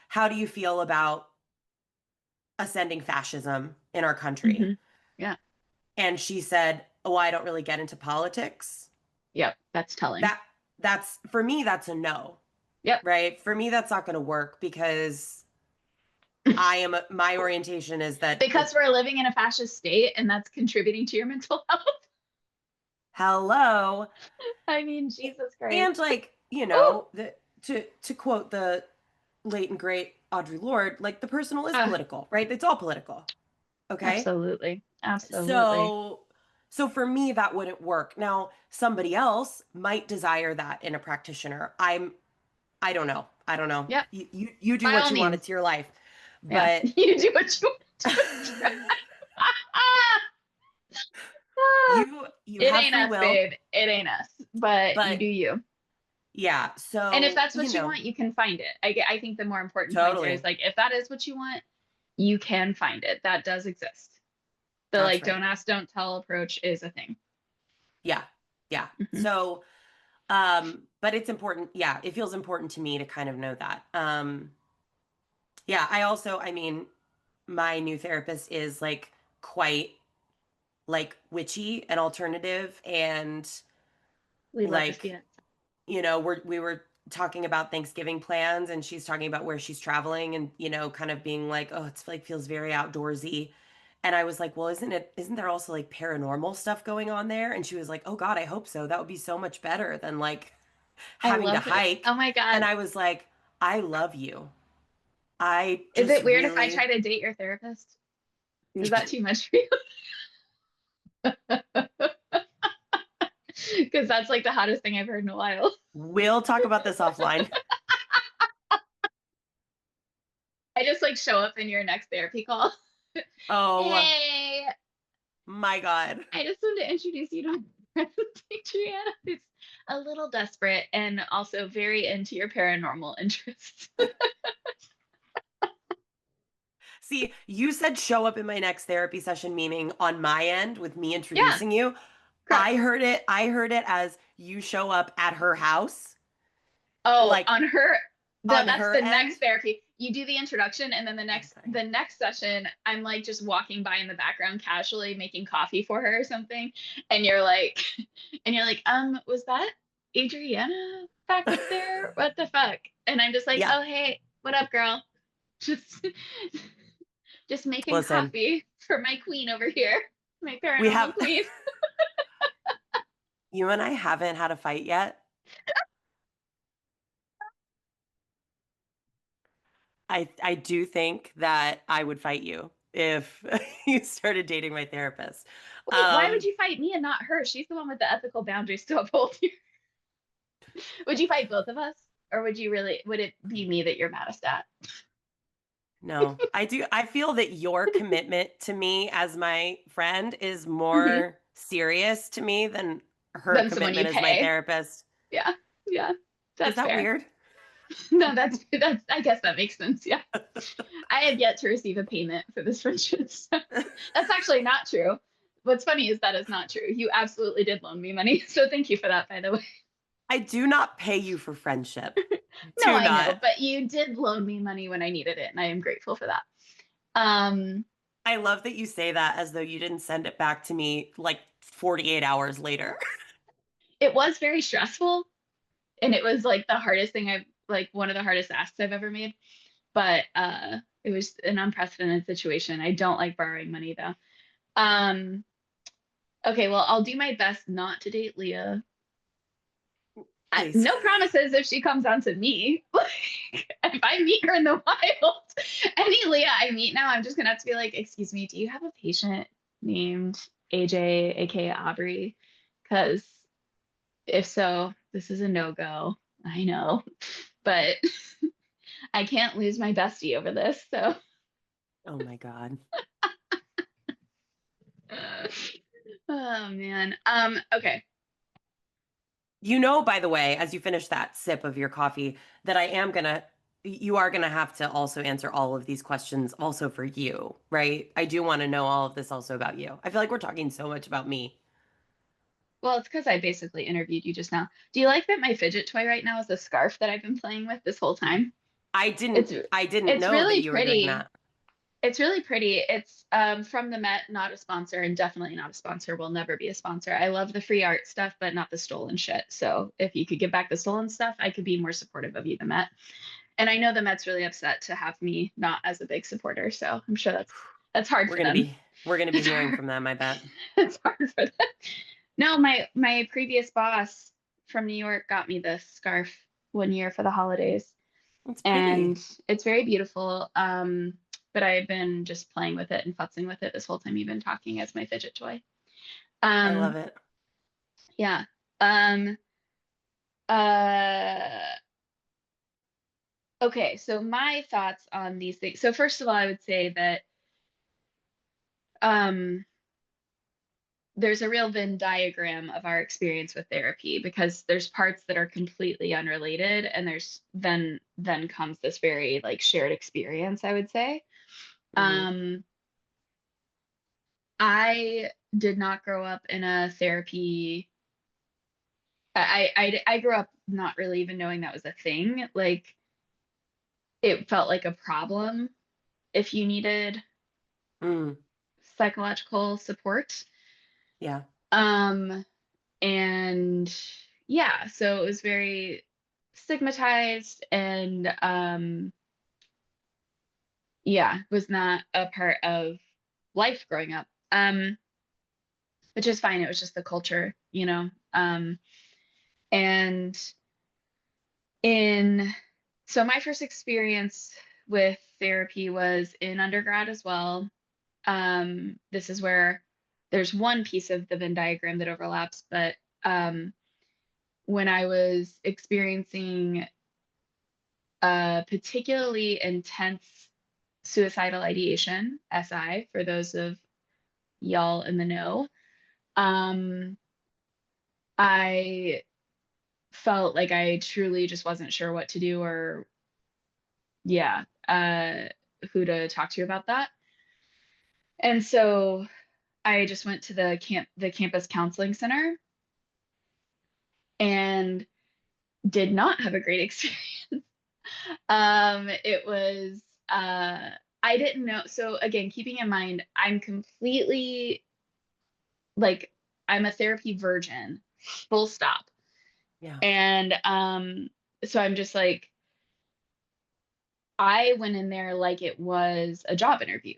how do you feel about ascending fascism in our country? Mhm. Yeah. And she said, oh, I don't really get into politics. Yep. That's telling. That that's for me, that's a no, Yep. right? For me, that's not going to work because my orientation is that Because we're living in a fascist state and that's contributing to your mental health. hello. I mean, Jesus Christ. And like, Oh, to quote the late and great Audre Lorde, like the personal is uh, political, right? It's all political. Okay. absolutely. Absolutely. So so for me that wouldn't work. Now, somebody else might desire that in a practitioner. I don't know. I don't know. Yep. You do By what all you want. means. It's your life. Yeah. But You do what you want to do. you It have ain't free us, will, babe. It ain't us. But you but do you. yeah, And if so, that's what you want, you can find it. I think the more important point there is totally. like, if that is what you want, you can find it. That does exist. The That's like, don't right. ask, don't tell approach is a thing. Yeah. Yeah. Hmm. So, but it's important. Yeah, it feels important to me to kind of know that. Yeah, I mean, my new therapist is like quite like witchy and alternative and We love to see like, it. we were talking about Thanksgiving plans and she's talking about where she's traveling and, kind of being like, oh, it's like feels very outdoorsy. And I was like, well, isn't there also like paranormal stuff going on there? And she was like, oh God, I hope so. That would be so much better than like I having to love it. hike. Oh my And God. I was like, I love you. I Is it just weird if I really, try to date your therapist? Is that too much for you? Because that's like the hottest thing I've heard in a while. we'll talk about this offline. I just like show up in your next therapy call. Oh Hey, my God. I just wanted to introduce you to my friend Adriana, who's a little desperate and also very into your paranormal interests. See, you said show up in my next therapy session, meaning on my end with me Yeah, introducing you. correct. I heard it as you show up at her house. Oh, Like, on her. No, on that's her the end. next therapy. You do the introduction, and then I'm sorry. the next session, I'm like just walking by in the background casually making coffee for her or something. And you're like, and you're like, was that Adriana back up there? What the fuck? And I'm just like, Yeah. oh hey, what up, girl? Just just making Listen, coffee for my queen over here, my we paranormal have queen. you and I haven't had a fight yet. I do think that I would fight you if you started dating my therapist. Wait, why would Um, you fight me and not her? She's the one with the ethical boundaries to uphold here. Would you fight both of us? Or would it be me that you're maddest at? no, I do. I feel that your commitment to me as my friend is Hmm. more serious to me than her Than someone you commitment as my pay. therapist. Yeah, yeah, Is that's that fair. weird? No, I guess that makes sense. Yeah. I have yet to receive a payment for this friendship. So that's actually not true. What's funny is that is not true. You absolutely did loan me money. So thank you for that, by the way. I do not pay you for friendship. No, Do I know, not. but you did loan me money when I needed it, and I am grateful for that. Um, I love that you say that as though you didn't send it back to me like 48 hours later. it was very stressful, and it was like the hardest thing I've like one of the hardest asks I've ever made. But it was an unprecedented situation. I don't like borrowing money though. Um, okay, well, I'll do my best not to date Leah. Please. No promises if she comes on to me. Like, if I meet her in the wild, any Leah I meet now, I'm just gonna have to be like, excuse me, do you have a patient named AJ, aka Aubrey? Because if so, this is a no-go. I know, but I can't lose my bestie over this. So, Oh my God. oh man. Okay. You know, by the way, as you finish that sip of your coffee, that you are gonna have to also answer all of these questions also for you, right? I do want to know all of this also about you. I feel like we're talking so much about me. Well, it's because I basically interviewed you just now. Do you like that my fidget toy right now is a scarf that I've been playing with this whole time? It's I didn't it's know that really you were doing pretty. that. It's really pretty. It's from the Met, not a sponsor, and definitely not a sponsor. Will never be a sponsor. I love the free art stuff, but not the stolen shit. So if you could give back the stolen stuff, I could be more supportive of you, the Met. And I know the Met's really upset to have me not as a big supporter. So I'm sure that's hard for them. We're gonna be It's hearing hard. from them, I bet. It's hard for them. No, my previous boss from New York got me this scarf one year for the holidays, It's pretty. and it's very beautiful. But I've been just playing with it and futzing with it this whole time you've been talking as my fidget toy. I love Um, it. yeah. Um, uh, okay, so my thoughts on these things. So first of all, I would say that um there's a real Venn diagram of our experience with therapy because there's parts that are completely unrelated and then comes this very like shared experience, I would say. Hmm. Um, I did not grow up in a therapy. I grew up not really even knowing that was a thing. Like it felt like a problem if you needed Mm. psychological support. Yeah. Um, and yeah, so it was very stigmatized and yeah, was not a part of life growing up. Which is fine. It was just the culture, you know. And in so my first experience with therapy was in undergrad as well. This is where there's one piece of the Venn diagram that overlaps, but when I was experiencing particularly intense suicidal ideation, SI, for those of y'all in the know. Um, I felt like I truly just wasn't sure what to do or, yeah, who to talk to about that. And so I just went to the campus counseling center and did not have a great experience. It was I didn't know. So again, keeping in mind, I'm completely like I'm a therapy virgin, full stop. Yeah. And so I'm just like I went in there like it was a job interview,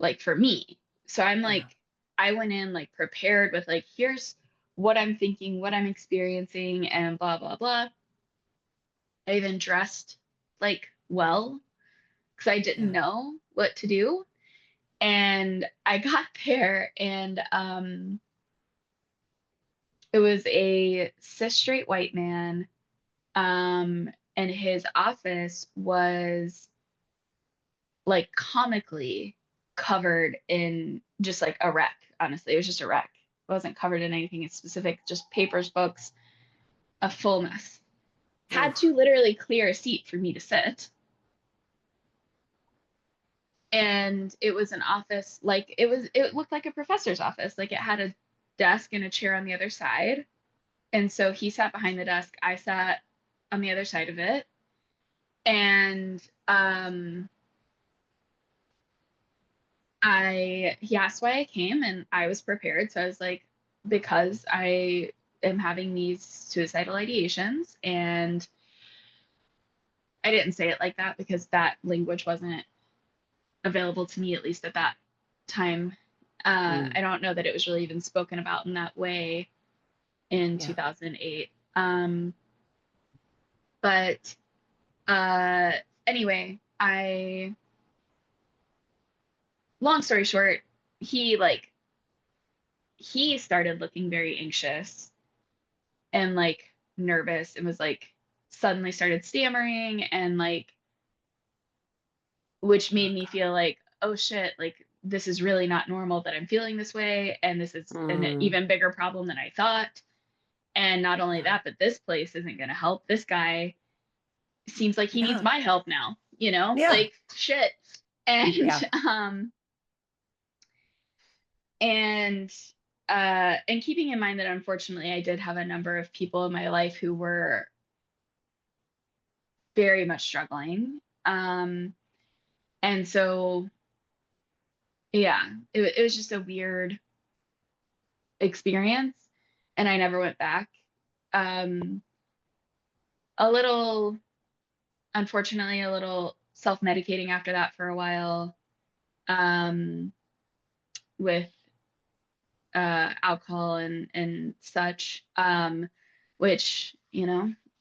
like for me. So I'm Yeah. like I went in like prepared with like here's what I'm thinking, what I'm experiencing, and blah blah blah. I even dressed like well because I didn't Yeah. know what to do. And I got there and it was a cis straight white man. And his office was like comically covered in just like a wreck. Honestly, it was just a wreck. It wasn't covered in anything specific, just papers, books, a full mess. Had Oof. to literally clear a seat for me to sit. And it was an office, like it looked like a professor's office. Like it had a desk and a chair on the other side. And so he sat behind the desk, I sat on the other side of it. And he asked why I came and I was prepared. So I was like, because I am having these suicidal ideations. And I didn't say it like that because that language wasn't available to me, at least at that time. Mm. I don't know that it was really even spoken about in that way in Yeah. 2008. But uh, anyway, long story short, he like, he started looking very anxious and like nervous and was like suddenly started stammering and like which Oh made me God. feel like oh shit, like this is really not normal that I'm feeling this way and this is an Mm. even bigger problem than I thought. And not only Yeah. that, but this place isn't going to help. This guy seems like he needs Yeah. my help now, Yeah. like shit. And Yeah. um and and keeping in mind that unfortunately I did have a number of people in my life who were very much struggling. And so yeah, it was just a weird experience and I never went back. Um a little, unfortunately, a little self-medicating after that for a while, um with alcohol and such, which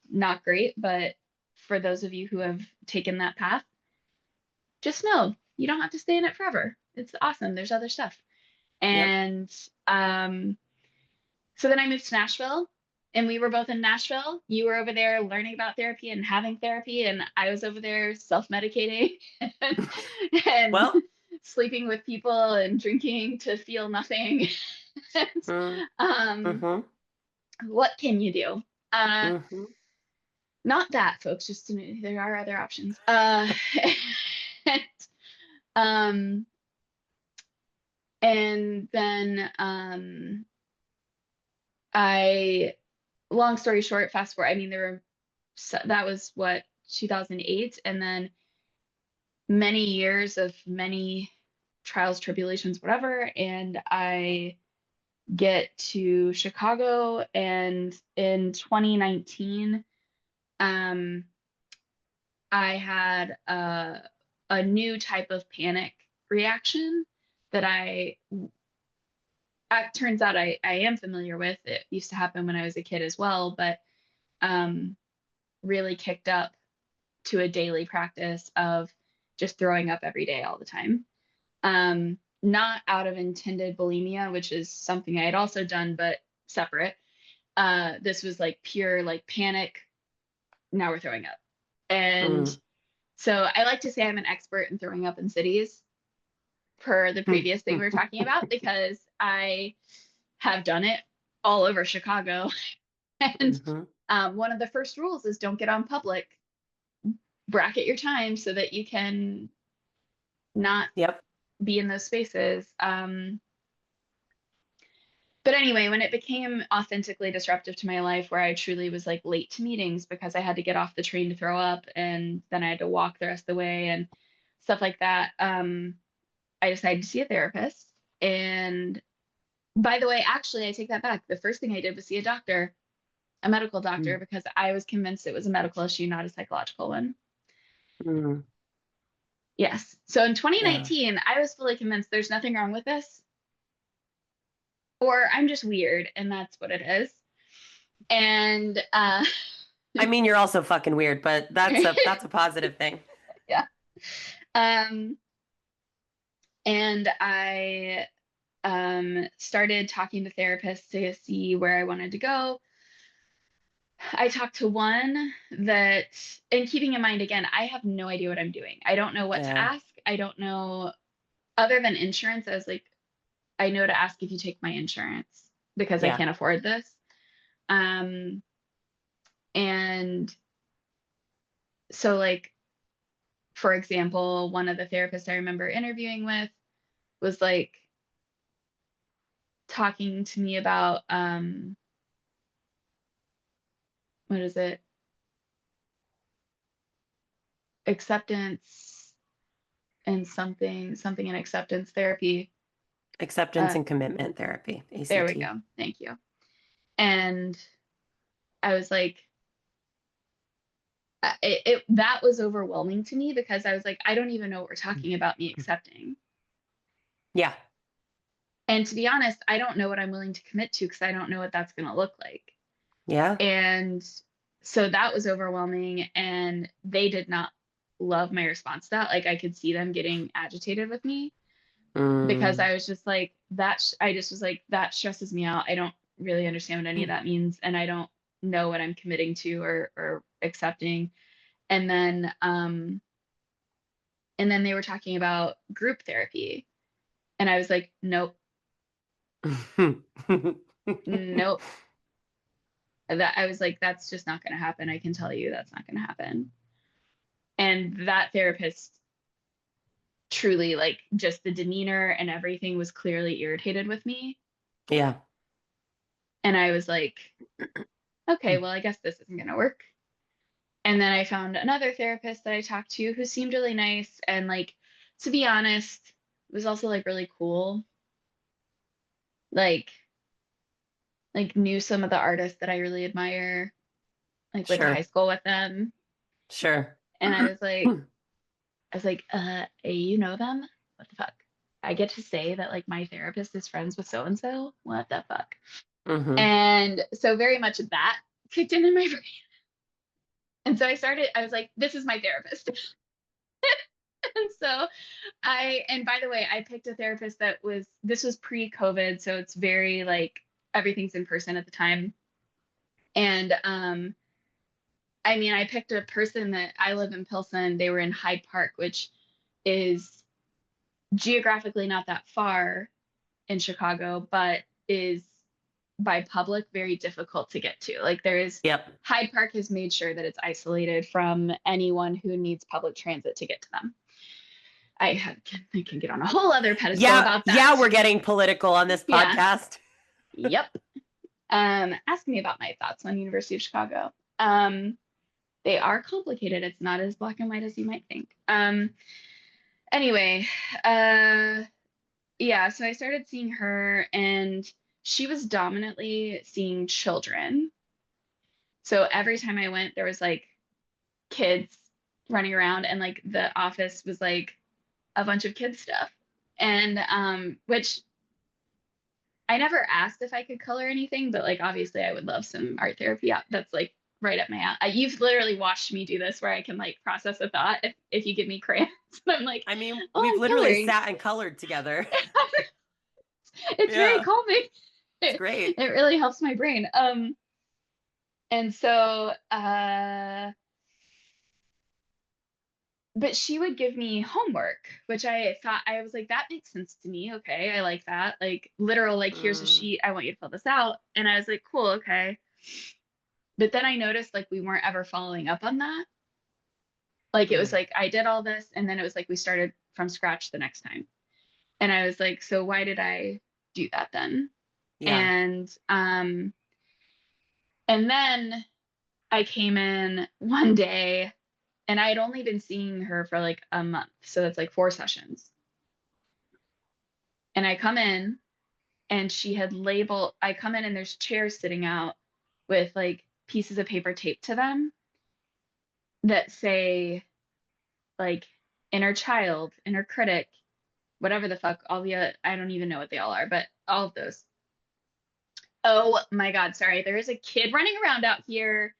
not great, but for those of you who have taken that path, just know you don't have to stay in it forever. It's awesome. There's other stuff. Yep. And um, so then I moved to Nashville, and we were both in Nashville. You were over there learning about therapy and having therapy, and I was over there self-medicating and Well. sleeping with people and drinking to feel nothing. And, Mm. um, Mm-hmm. what can you do? Uh, Mm-hmm. not that, folks. Just there are other options. And, um, and then I, long story short, fast forward. I mean, there were that was what 2008, and then many years of many trials, tribulations, whatever, and I get to Chicago, and in 2019, um, I had a new type of panic reaction that it turns out I am familiar with. It used to happen when I was a kid as well, but um, really kicked up to a daily practice of just throwing up every day all the time. Not out of intended bulimia, which is something I had also done, but separate. This was like pure like panic. Now we're throwing up. And Mm. so I like to say I'm an expert in throwing up in cities per the previous thing we were talking about because I have done it all over Chicago. And Mm-hmm. one of the first rules is don't get on public, bracket your time so that you can not Yep. be in those spaces. But anyway, when it became authentically disruptive to my life, where I truly was like late to meetings because I had to get off the train to throw up and then I had to walk the rest of the way and stuff like that, I decided to see a therapist. And by the way, actually, I take that back. The first thing I did was see a medical doctor, Mm. because I was convinced it was a medical issue, not a psychological one. Mm. Yes. So in Yeah. 2019, I was fully convinced there's nothing wrong with this, or I'm just weird, and that's what it is. And I mean, you're also fucking weird, but that's a positive thing. yeah. Um, and I started talking to therapists to see where I wanted to go. I talked to one that, and keeping in mind, again, I have no idea what I'm doing. I don't know what to Yeah. ask. I don't know, other than insurance. I was like, I know to ask if you take my insurance because I Yeah. can't afford this. Um, and so, like, for example, one of the therapists I remember interviewing with was like talking to me about, what is it? Acceptance and something in acceptance therapy. Acceptance Uh, and commitment therapy, there we ACT. go. Thank you. And I was like, that was overwhelming to me, because I was like, I don't even know what we're talking about me accepting. Yeah. And to be honest, I don't know what I'm willing to commit to, because I don't know what that's going to look like. Yeah. And so that was overwhelming. And they did not love my response to that. Like, I could see them getting agitated with me, because Mm. I was just like, I just was like, that stresses me out. I don't really understand what any of that means. And I don't know what I'm committing to or accepting. And then, they were talking about group therapy. And I was like, nope, nope. That, I was like, that's just not going to happen. I can tell you that's not going to happen. And that therapist, truly, like, just the demeanor and everything was clearly irritated with me. Yeah. And I was like, okay, well, I guess this isn't going to work. And then I found another therapist that I talked to who seemed really nice. And, like, to be honest, was also like really cool. Like, knew some of the artists that I really admire, like went to high Sure. school with them. Sure. And I was like, you know them? What the fuck? I get to say that, like, my therapist is friends with so and so? What the fuck? Hmm. And so very much of that kicked in my brain. And so I was like, this is my therapist. And so and by the way, I picked a therapist this was pre-COVID. So it's very like everything's in person at the time. And I mean, I picked a person that, I live in Pilsen. They were in Hyde Park, which is geographically not that far in Chicago, but is by public very difficult to get to. Like, there is, Yep. Hyde Park has made sure that it's isolated from anyone who needs public transit to get to them. I can get on a whole other pedestal Yeah. about that. Yeah. We're getting political on this Yeah. podcast. Yep. Ask me about my thoughts on University of Chicago. They are complicated. It's not as black and white as you might think. Anyway, uh, yeah, so I started seeing her, and she was dominantly seeing children. So every time I went, there was like kids running around, and like the office was like a bunch of kids stuff. And which I never asked if I could color anything, but like obviously I would love some art therapy. That's like right up my alley. You've literally watched me do this, where I can like process a thought if you give me crayons. I'm like, I mean, oh, we've I'm literally coloring. sat and colored together. It's very Yeah. calming. It's It, great. it really helps my brain. And so but she would give me homework, which I thought, I was like, that makes sense to me. Okay, I like that. Like, literal, like, here's a Mm. sheet, I want you to fill this out. And I was like, cool, okay. But then I noticed, like, we weren't ever following up on that. Like, it was Mm. like I did all this, and then it was like we started from scratch the next time. And I was like, so why did I do that then? Yeah. And and then I came in one day and I had only been seeing her for like a month. So that's like 4 sessions. And I come in and she had labeled, I come in and there's chairs sitting out with like pieces of paper taped to them that say like inner child, inner critic, whatever the fuck, all the I don't even know what they all are, but all of those. Oh my God, sorry. There is a kid running around out here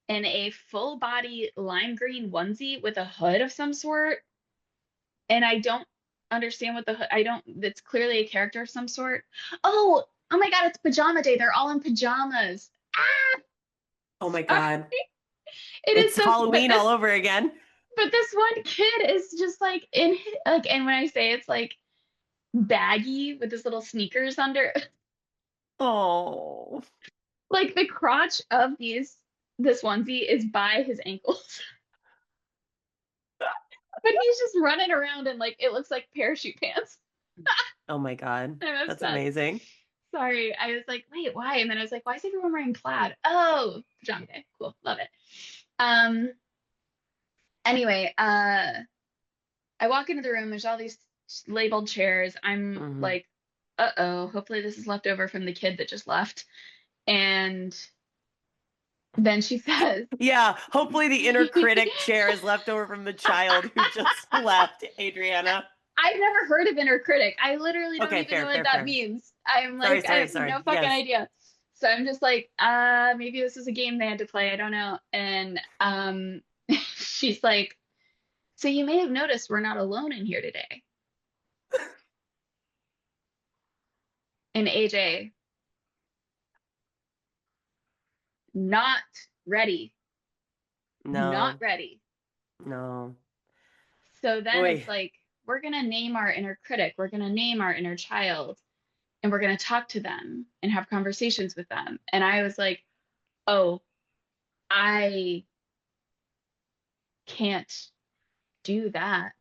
in a full body lime green onesie with a hood of some sort. And I don't understand what the hood, I don't, that's clearly a character of some sort. Oh my God, it's pajama day. They're all in pajamas. Ah, Oh my sorry. God. It is It's so, Halloween all over again. but this one kid is just like like, and when I say it's like baggy with his little sneakers under, Oh. like the crotch of this onesie is by his ankles. But he's just running around in like it looks like parachute pants. Oh my God. I'm That's obsessed. amazing. Sorry. I was like, wait, why? And then I was like, why is everyone wearing plaid? Oh, pajama day. Cool. Love it. Um, anyway, I walk into the room, there's all these labeled chairs. I'm Hmm. like, uh-oh, hopefully this is left over from the kid that just left. And then she says, Yeah. Hopefully the inner critic chair is left over from the child who just left, Adriana. I've never heard of inner critic. I literally don't Okay, even know fair, what fair, that fair. means. I'm Sorry, like, I sorry, have sorry. no fucking Yes. idea. So I'm just like, maybe this is a game they had to play. I don't know. And she's like, so you may have noticed we're not alone in here today. And AJ, not ready, not No, ready. no. So then Oi. it's like, we're gonna name our inner critic, we're gonna name our inner child, and we're gonna talk to them and have conversations with them. And I was like, oh, I can't do that.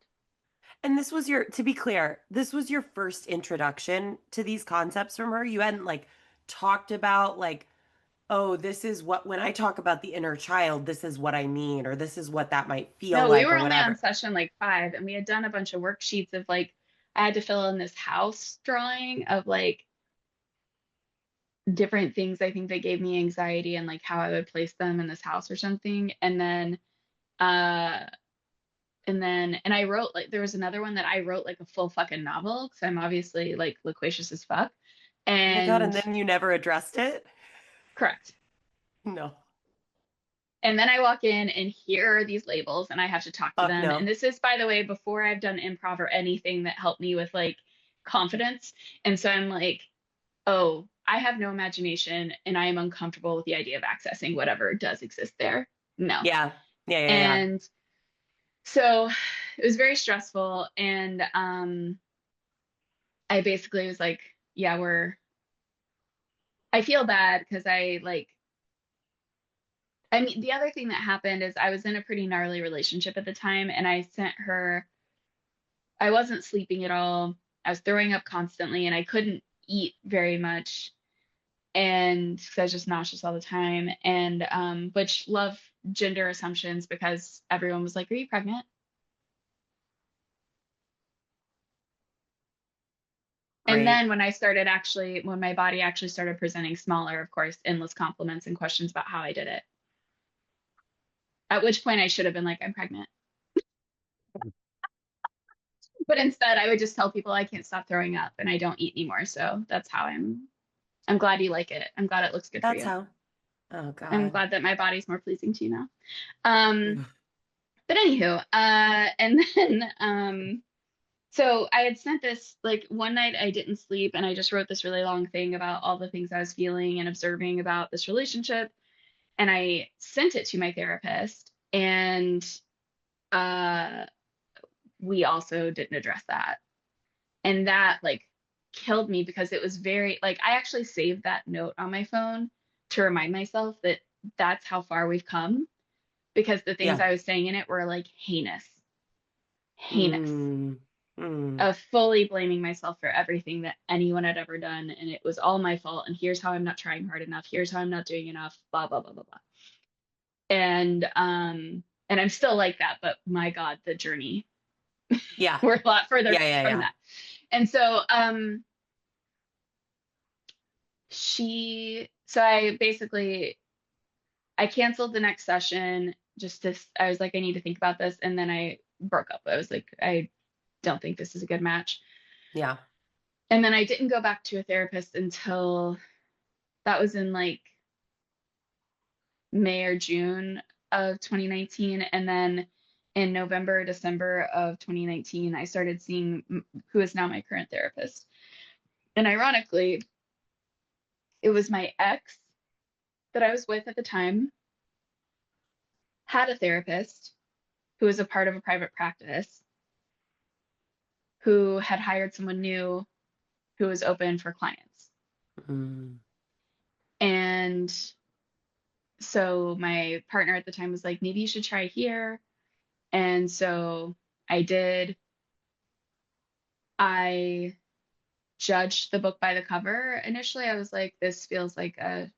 And this was to be clear, this was your first introduction to these concepts from her. You hadn't like talked about like, oh, this is what, when I talk about the inner child, this is what I mean, or this is what that might feel No, we like, were or only on whatever. session like 5, and we had done a bunch of worksheets of like, I had to fill in this house drawing of like different things I think that gave me anxiety and like how I would place them in this house or something. Uh, and I wrote like, there was another one that I wrote like a full fucking novel because I'm obviously like loquacious as fuck. Oh my God. And And then you never addressed it? correct. No. And then I walk in and here are these labels and I have to talk to Fuck them. And no. this is, by the way, before I've done improv or anything that helped me with like confidence. And so I'm like, oh, I have no imagination and I am uncomfortable with the idea of accessing whatever does exist there. No. Yeah. Yeah, yeah, yeah. And so it was very stressful. And I basically was like, yeah, I feel bad because I mean, the other thing that happened is I was in a pretty gnarly relationship at the time and I sent her, I wasn't sleeping at all. I was throwing up constantly and I couldn't eat very much. And 'cause I was just nauseous all the time. And which love gender assumptions because everyone was like, are you pregnant? And Right. then when my body actually started presenting smaller, of course, endless compliments and questions about how I did it. At which point I should have been like, I'm pregnant. But instead I would just tell people I can't stop throwing up and I don't eat anymore. So that's how I'm glad you like it. I'm glad it looks good for That's you. how. Oh I'm God. glad that my body's more pleasing to you now. Um, but anywho, and then so I had sent this like one night I didn't sleep and I just wrote this really long thing about all the things I was feeling and observing about this relationship. And I sent it to my therapist and uh we also didn't address that. And that like killed me because it was very like I actually saved that note on my phone to remind myself that that's how far we've come because the things Yeah. I was saying in it were like heinous, heinous. Mm. Mm. of fully blaming myself for everything that anyone had ever done, and it was all my fault, and here's how I'm not trying hard enough, here's how I'm not doing enough, blah blah blah blah blah. And I'm still like that, but my God, the journey, Yeah. we're a lot further Yeah. Yeah. from Yeah. that. And so so I basically, I canceled the next session just to, I was like, I need to think about this. And then I broke up. I was like, I don't think this is a good match. Yeah. And then I didn't go back to a therapist until that was in like May or June of 2019. And then in November, December of 2019, I started seeing who is now my current therapist. And ironically, it was my ex that I was with at the time, had a therapist who was a part of a private practice, who had hired someone new who was open for clients. Mm. And so my partner at the time was like, maybe you should try here. And so I did. I judged the book by the cover. Initially, I was like, this feels like a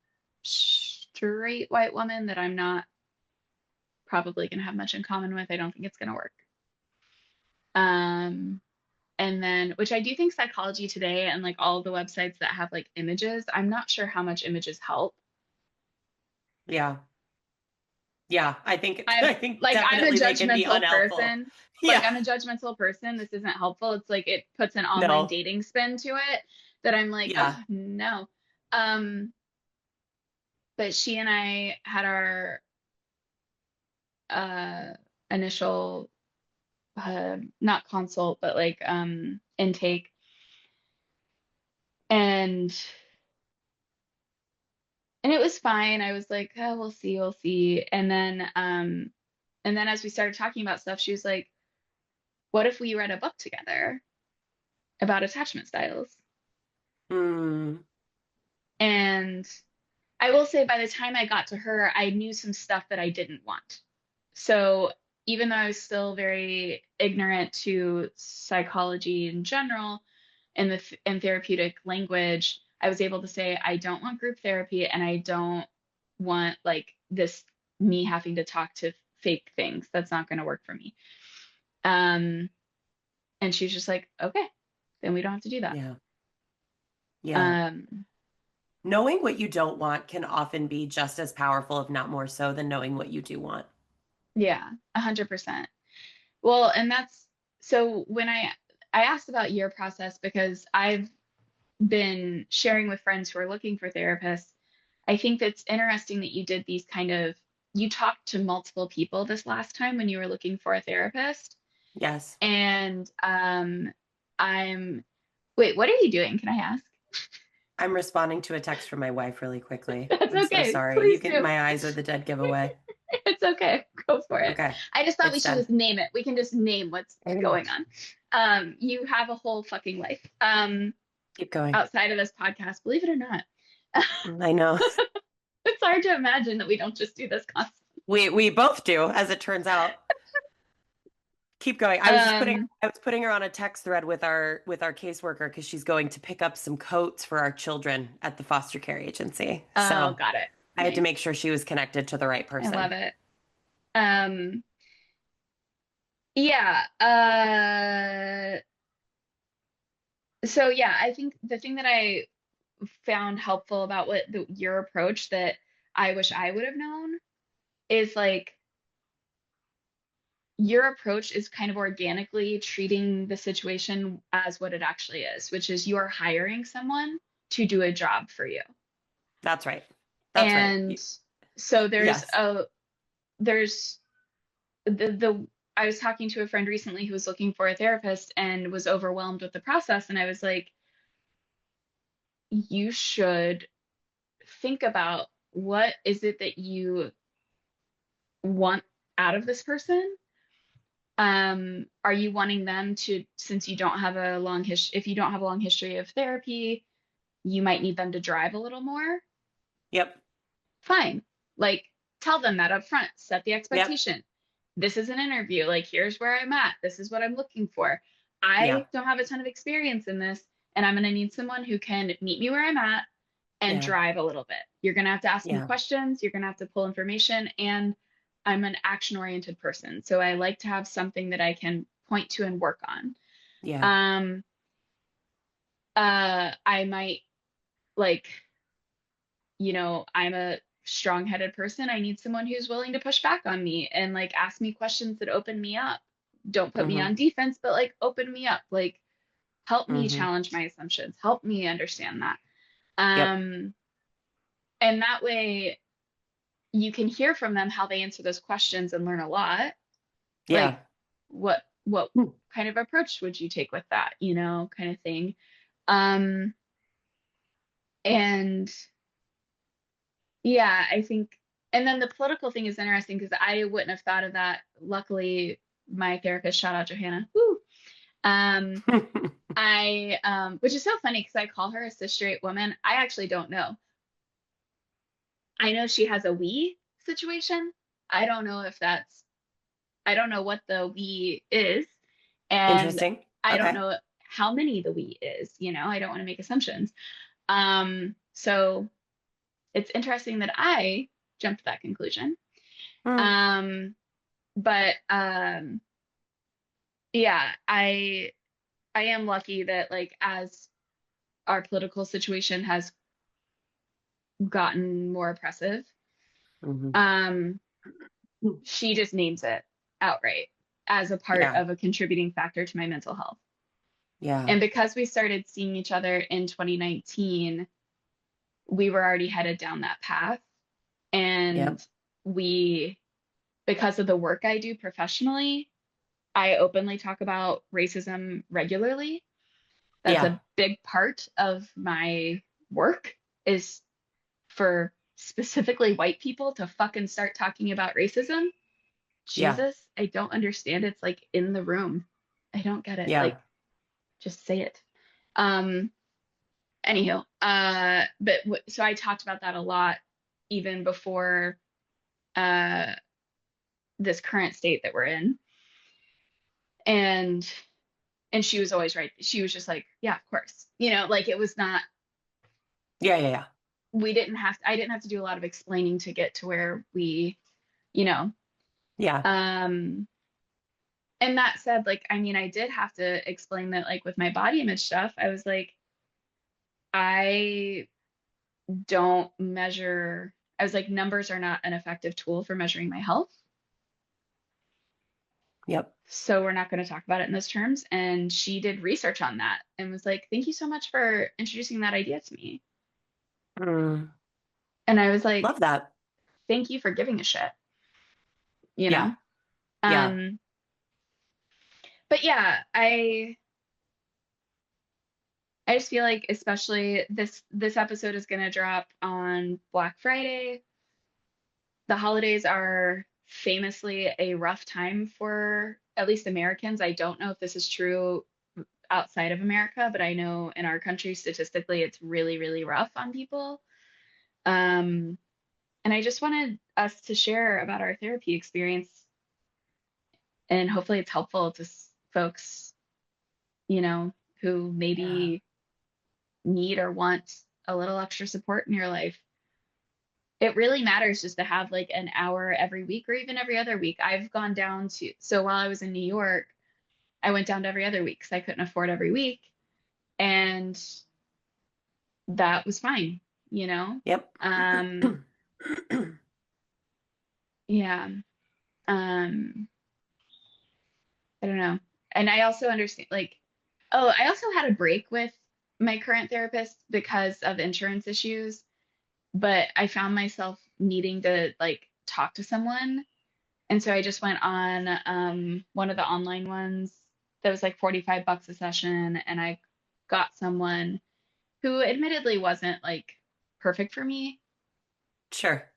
straight white woman that I'm not probably going to have much in common with. I don't think it's going to work. Um, and then, which I do think Psychology Today and like all the websites that have like images, I'm not sure how much images help. Yeah. Yeah. I think, I'm I think like, I'm a definitely they can be judgmental unhelpful. person. Like, Yeah. I'm a judgmental person. This isn't helpful. It's like it puts an online No. dating spin to it that I'm like, Yeah. oh no. Um, but she and I had our uh initial not consult, but like intake. And it was fine. I was like, oh, we'll see, we'll see. And then as we started talking about stuff, she was like, what if we read a book together about attachment styles? Mm. And I will say by the time I got to her, I knew some stuff that I didn't want. So even though I was still very ignorant to psychology in general and and therapeutic language, I was able to say, I don't want group therapy and I don't want like this me having to talk to fake things. That's not going to work for me. Um, and she's just like, okay, then we don't have to do that. Yeah. Yeah. Um, Knowing what you don't want can often be just as powerful, if not more so, than knowing what you do want. yeah, 100%. Well, and that's so when I asked about your process because I've been sharing with friends who are looking for therapists. I think that's interesting that you did these kind of, you talked to multiple people this last time when you were looking for a therapist. Yes. And I'm, wait, what are you doing? Can I ask? I'm responding to a text from my wife really quickly. That's I'm so okay. sorry. You Please can, do. my eyes are the dead giveaway. It's okay. Go for it. Okay. I just thought we It's should done. just name it. We can just name what's Mm. going on. You have a whole fucking life. Keep going. Outside of this podcast, believe it or not. I know. It's hard to imagine that we don't just do this constantly. We both do, as it turns out. Keep going. Um, I was putting her on a text thread with our caseworker because she's going to pick up some coats for our children at the foster care agency. oh, So got it. I had to Nice. make sure she was connected to the right I love person. it. Um, yeah. So yeah, I think the thing that I found helpful about your approach that I wish I would have known is like your approach is kind of organically treating the situation as what it actually is, which is you are hiring someone to do a job for you. That's right. That's right. And so Yes. there's the I was talking to a friend recently who was looking for a therapist and was overwhelmed with the process, and I was like, you should think about what is it that you want out of this person. Are you wanting them to, since you don't have a long history, if you don't have a long history of therapy, you might need them to drive a little more? Yep. Fine. Like, tell them that up front, set the Yep. expectation. This is an interview. Like, here's where I'm at. This is what I'm looking for. Yeah. I don't have a ton of experience in this, and I'm going to need someone who can meet me where I'm at and Yeah. drive a little bit. You're going to have to ask me Yeah. questions, you're going to have to pull information, and I'm an action-oriented person. So I like to have something that I can point to and work on. Yeah. Um, I might like, I'm a strong-headed person. I need someone who's willing to push back on me and like ask me questions that open me up. Don't put me Mm-hmm. on defense, but like open me up. Like help me Mm-hmm. challenge my assumptions. Help me understand that. Yep. Um, and that way you can hear from them how they answer those questions and learn a lot. Yeah. Like what Hmm. kind of approach would you take with that, kind of thing. Um, and yeah, I think, and then the political thing is interesting because I wouldn't have thought of that. Luckily, my therapist, shout out Johanna, woo, um, which is so funny because I call her a cis straight woman. I actually don't know. I know she has a we situation. I don't know if that's, I don't know what the we is, and Interesting. I don't Okay. know how many the we is, I don't want to make assumptions. So it's interesting that I jumped to that conclusion. Hmm. Um, but yeah, I am lucky that like as our political situation has gotten more oppressive, Mm-hmm. um, she just names it outright as a part Yeah. of a contributing factor to my mental health. Yeah. And because we started seeing each other in 2019, we were already headed down that path. And Yep. we, because of the work I do professionally, I openly talk about racism regularly. That's Yeah. a big part of my work is for specifically white people to fucking start talking about racism. Yeah. Jesus, I don't understand. It's like in the room. I don't get it. Yeah. Like, just say it. Um, Anywho, so I talked about that a lot even before uh this current state that we're in. And she was always right. She was just like, yeah, of course. Like it was not, Yeah. Yeah. Yeah. I didn't have to do a lot of explaining to get to where we, you know. Yeah. Um, and that said, like, I mean, I did have to explain that, like, with my body image stuff, I was like, I don't measure, I was like, numbers are not an effective tool for measuring my health. Yep. So we're not going to talk about it in those terms. And she did research on that and was like, thank you so much for introducing that idea to me. Mm. And I was like, Love that. thank you for giving a shit, you Yeah. know? Yeah. Um, but yeah, I just feel like especially this episode is going to drop on Black Friday. The holidays are famously a rough time for at least Americans. I don't know if this is true outside of America, but I know in our country statistically it's really really rough on people. Um and I just wanted us to share about our therapy experience and hopefully it's helpful to folks, who Yeah. maybe need or want a little extra support in your life. It really matters just to have like an hour every week or even every other week. I've gone down to, so while I was in New York, I went down to every other week because I couldn't afford every week. And that was fine, you know? Yep. Um, yeah. Um, I don't know. And I also understand, like, oh, I also had a break with my current therapist because of insurance issues, but I found myself needing to like talk to someone. And so I just went on one of the online ones that was like 45 bucks a session, and I got someone who admittedly wasn't like perfect for me. Sure.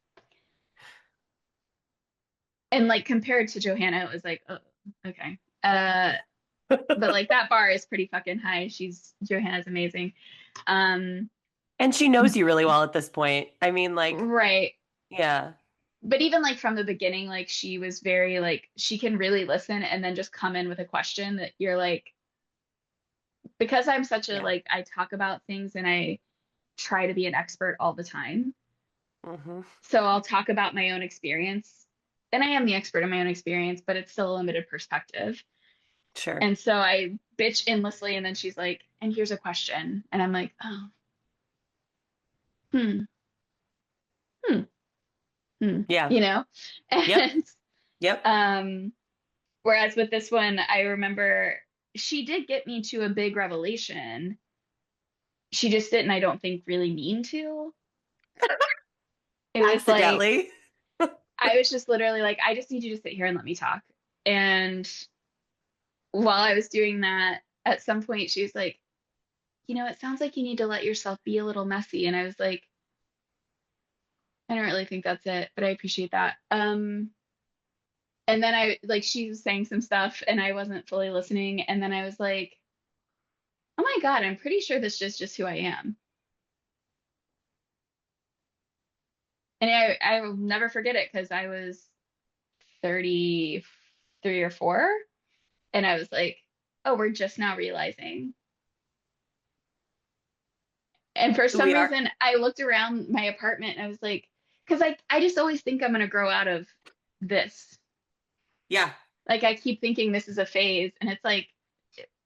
And like compared to Johanna, it was like, oh, okay. But like that bar is pretty fucking high. Johanna's amazing. Um, And she knows you really well at this point. I mean, like, right. yeah. But even like from the beginning, like she was very like she can really listen and then just come in with a question that you're like, because I'm such a, Yeah. like, I talk about things and I try to be an expert all the time. Hmm. So I'll talk about my own experience. And I am the expert in my own experience, but it's still a limited perspective. Sure. And so I bitch endlessly, and then she's like, and here's a question. And I'm like, oh, hmm, hmm, hmm, Yeah. you know? Yep. And Yep. um, whereas with this one, I remember she did get me to a big revelation. She just didn't, I don't think, really mean to. It was like, Accidentally. I was just literally like, I just need you to sit here and let me talk. And while I was doing that, at some point she was like, it sounds like you need to let yourself be a little messy. And I was like, I don't really think that's it, but I appreciate that. And then I like she was saying some stuff and I wasn't fully listening. And then I was like, oh my God, I'm pretty sure this is just who I am. And I will never forget it because I was 33 or 4. And I was like, oh, we're just now realizing. And for some We are. reason, I looked around my apartment and I was like, because I just always think I'm going to grow out of this. Yeah. Like, I keep thinking this is a phase. And it's like,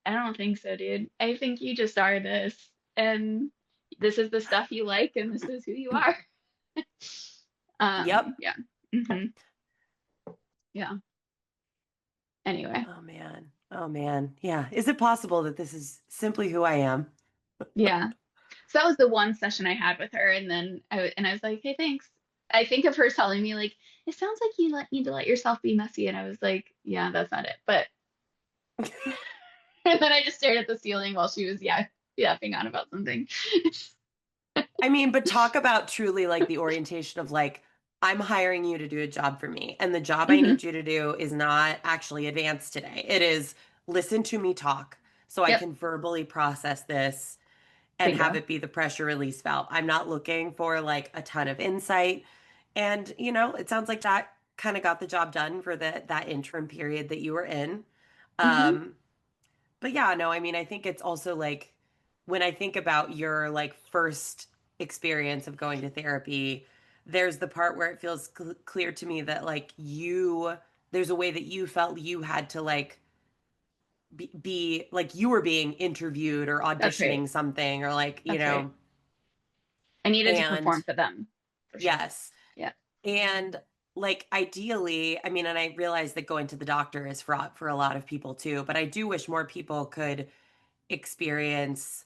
I don't think so, dude. I think you just are this. And this is the stuff you like, and this is who you are. Yep. Yeah. Hmm. Yeah. Anyway. Oh man. Oh man. Yeah. Is it possible that this is simply who I am? Yeah. So that was the one session I had with her, and then I was like, "Hey, thanks." I think of her telling me like, "It sounds like you need to let yourself be messy," and I was like, "Yeah, that's not it." But and then I just stared at the ceiling while she was yapping on about something. I mean, but talk about truly like the orientation of like, I'm hiring you to do a job for me. And the job I Hmm. need you to do is not actually advanced today. It is listen to me talk so I Yep. can verbally process this and have Bingo. it be the pressure release valve. I'm not looking for like a ton of insight. And, it sounds like that kind of got the job done for that interim period that you were in. Hmm. Um, but yeah, no, I mean, I think it's also like when I think about your like first experience of going to therapy, there's the part where it feels clear to me that like there's a way that you felt you had to like be like you were being interviewed or That's right. auditioning something or like, That's right. I needed to perform and for them for sure. yes. Yeah. And like ideally, I mean, and I realize that going to the doctor is fraught for a lot of people too, but I do wish more people could experience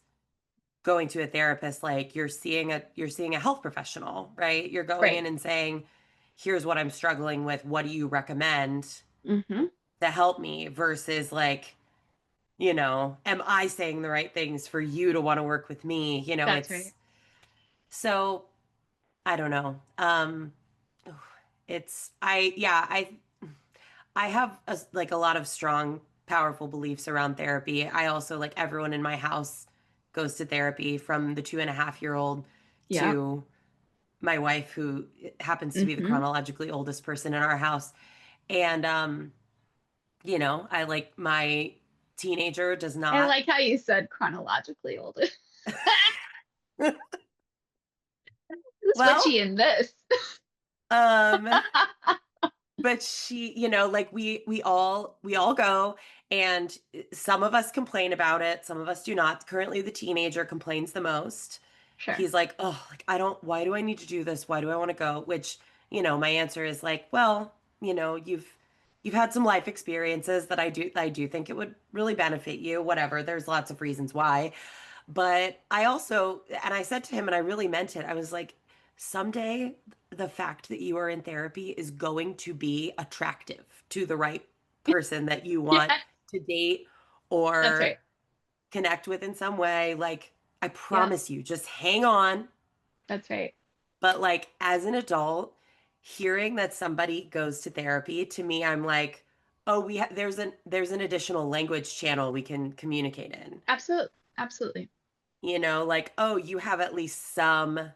going to a therapist like you're seeing a health professional, right? You're going Right. in and saying, "Here's what I'm struggling with. What do you recommend Hmm. to help me?" versus like, am I saying the right things for you to want to work with me? That's It's right. so I don't know. It's I yeah, I have like a lot of strong, powerful beliefs around therapy. I also like everyone in my house goes to therapy from the 2.5-year-old Yeah. to my wife, who happens to be the Hmm. chronologically oldest person in our house. And, I like my teenager does I not. like how you said chronologically older. Well, Switchy in this. um, but she, like we all go, and some of us complain about it, some of us do not. Currently the teenager complains the most. Sure. He's like, oh, like I don't, why do I need to do this, why do I want to go? Which, my answer is like, well, you've had some life experiences that I do think it would really benefit you, whatever. There's lots of reasons why. But I also, and I said to him, and I really meant it, I was like, someday the fact that you are in therapy is going to be attractive to the right person that you want Yeah. to date That's or right. connect with in some way. Like, I Yeah. promise you, just hang on. That's right. But like, as an adult, hearing that somebody goes to therapy, to me, I'm like, oh, there's an additional language channel we can communicate in. Absolutely. Absolutely. Like, oh, you have at least some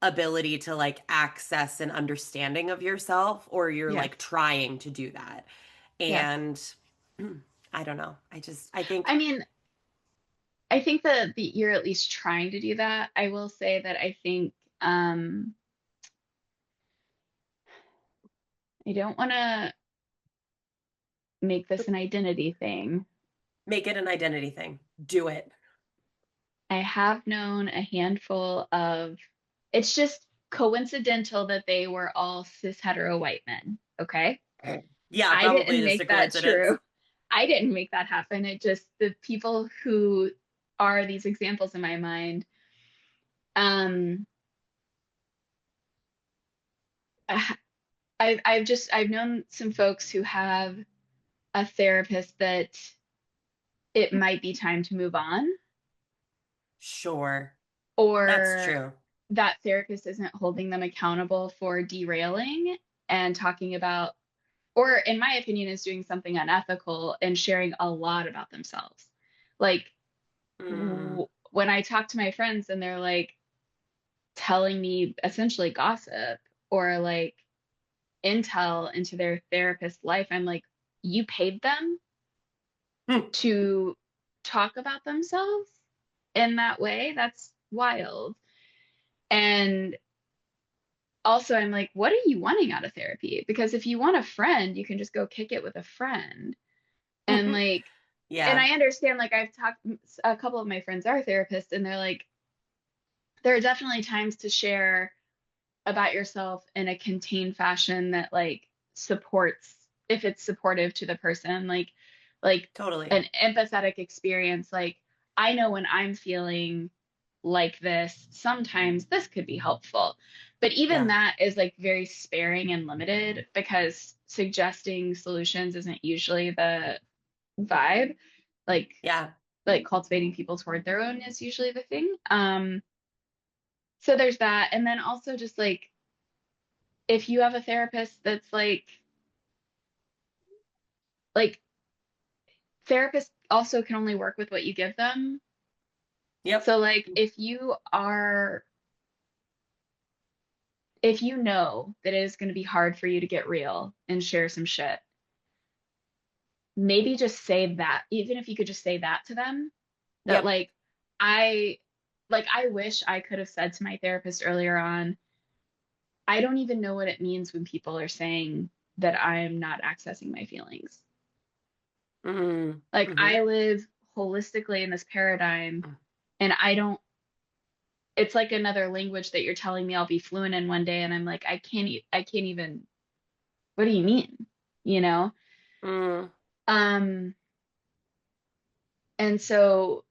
ability to like access an understanding of yourself, or you're Yeah. like trying to do that. Yeah. And I don't know. I think I mean, I think that you're at least trying to do that. I will say that I think I don't want to make this an identity thing. Make it an identity thing. Do it. I have known a handful of, it's just coincidental that they were all cis hetero white men. Okay. Yeah, I probably didn't just make a that coincidence. true. I didn't make that happen. It just, the people who are these examples in my mind, um, I- I've known some folks who have a therapist that it might be time to move on, Sure. That's or true. that therapist isn't holding them accountable for derailing and talking about, or in my opinion, is doing something unethical and sharing a lot about themselves. Like Mm, when I talk to my friends and they're like telling me essentially gossip or like intel into their therapist life, I'm like, you paid them hmm, to talk about themselves in that way? That's wild. And also, I'm like, what are you wanting out of therapy? Because if you want a friend, you can just go kick it with a friend. And like, and yeah, I understand, like, I've talked, a couple of my friends are therapists, and they're like, there are definitely times to share about yourself in a contained fashion that like supports, if it's supportive to the person, like totally. an empathetic experience. Like, I know when I'm feeling like this, sometimes this could be helpful. But even Yeah, that is like very sparing and limited because suggesting solutions isn't usually the vibe. Like yeah, like cultivating people toward their own is usually the thing. So there's that. And then also just like if you have a therapist that's like therapists also can only work with what you give them. yep, So like if you know that it is going to be hard for you to get real and share some shit, maybe just say that. Even if you could just say that to them, that yep. I I wish I could have said to my therapist earlier on, I don't even know what it means when people are saying that I'm not accessing my feelings. Mm, Like hmm. I live holistically in this paradigm and I don't, it's like another language that you're telling me I'll be fluent in one day and I'm like I can't even, what do you mean? You know? Mm, Um and so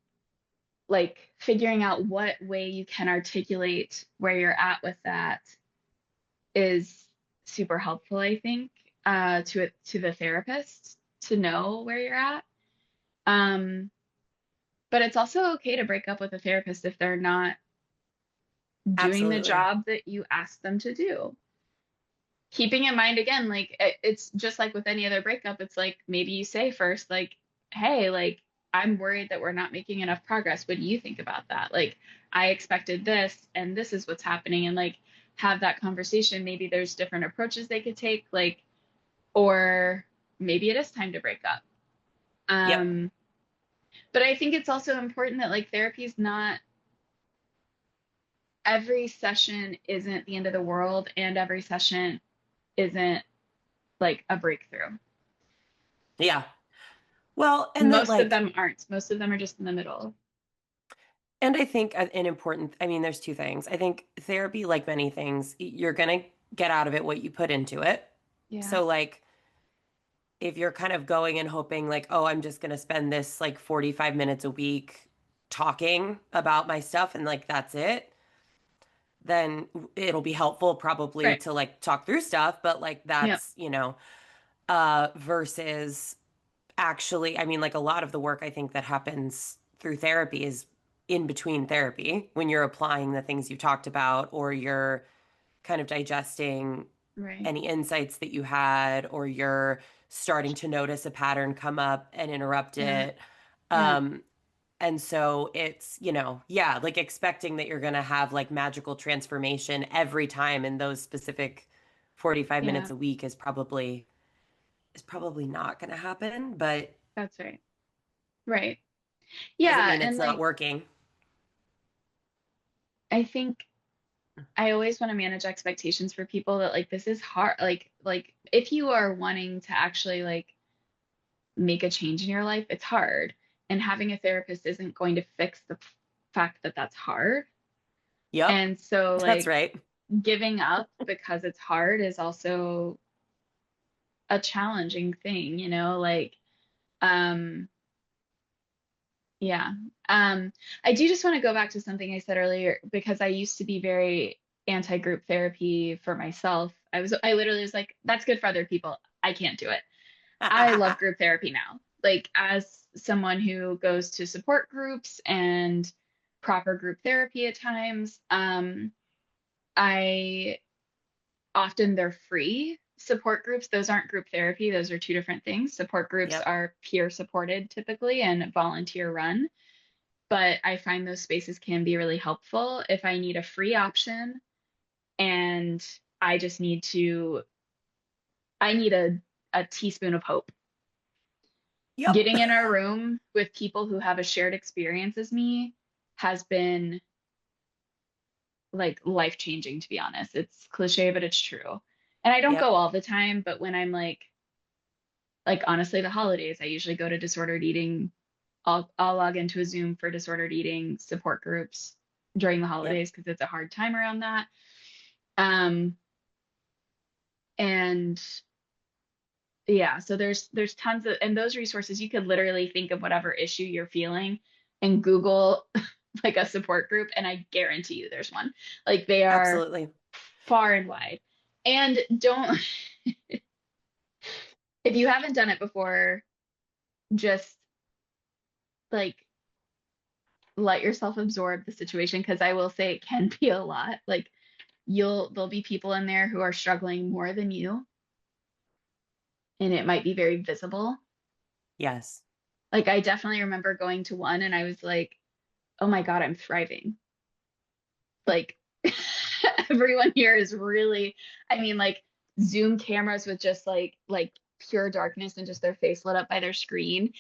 like figuring out what way you can articulate where you're at with that is super helpful, I think, to the therapist to know where you're at. Um but it's also okay to break up with a therapist if they're not doing the absolutely. job that you asked them to do. Keeping in mind again, like it's just like with any other breakup, it's like maybe you say first, like, hey, like I'm worried that we're not making enough progress. What do you think about that? Like, I expected this and this is what's happening, and like have that conversation. Maybe there's different approaches they could take, like, or maybe it is time to break up. Yep. Um, but I think it's also important that like therapy is not, every session isn't the end of the world and every session isn't like a breakthrough. Yeah. Well, and that Most of like, them aren't. Most of them are just in the middle. and I think an important, I mean, there's two things. I think therapy, like many things, you're gonna get out of it what you put into it. Yeah. So like, if you're kind of going and hoping like, oh, I'm just gonna spend this like 45 minutes a week talking about my stuff and like that's it, then it'll be helpful probably Right. to like talk through stuff, but like Yeah. that's, versus actually, I mean, like a lot of the work I think that happens through therapy is in between therapy when you're applying the things you talked about or you're kind of digesting Right. any insights that you had or you're starting to notice a pattern come up and interrupt Yeah. it. Yeah. Um, and so it's, yeah, like expecting that you're going to have like magical transformation every time in those specific 45 Yeah. minutes a week is probably not going to happen, but That's right. Right. Doesn't Yeah, mean and it's not like working. I think I always want to manage expectations for people that like this is hard. Like if you are wanting to actually like make a change in your life, it's hard. And having a therapist isn't going to fix the fact that that's hard. Yep, And so that's like right. giving up because it's hard is also a challenging thing, you know, like um yeah. I do just want to go back to something I said earlier because I used to be very anti-group therapy for myself. I literally was like, that's good for other people. I can't do it. I love group therapy now. Like as someone who goes to support groups and proper group therapy at times, I often they're free support groups. Those aren't group therapy. Those are two different things. Support groups Yep. are peer supported typically and volunteer run, but I find those spaces can be really helpful if I need a free option and I just need to I need a teaspoon of hope. Yep. Getting in a room with people who have a shared experience as me has been like life changing, to be honest. It's cliche, but it's true. And I don't Yep. go all the time, but when I'm like honestly, the holidays, I usually go to disordered eating. I'll log into a Zoom for disordered eating support groups during the Yep. holidays because it's a hard time around that. Um, and yeah, so there's tons of and those resources you could literally think of whatever issue you're feeling and Google like a support group, and I guarantee you there's one. Like they are Absolutely. far and wide. And don't if you haven't done it before, just like let yourself absorb the situation because I will say it can be a lot. Like there'll be people in there who are struggling more than you, and it might be very visible. Yes. Like I definitely remember going to one and I was like, "Oh my God, I'm thriving." Like everyone here is really, I mean, like Zoom cameras with just like pure darkness and just their face lit up by their screen.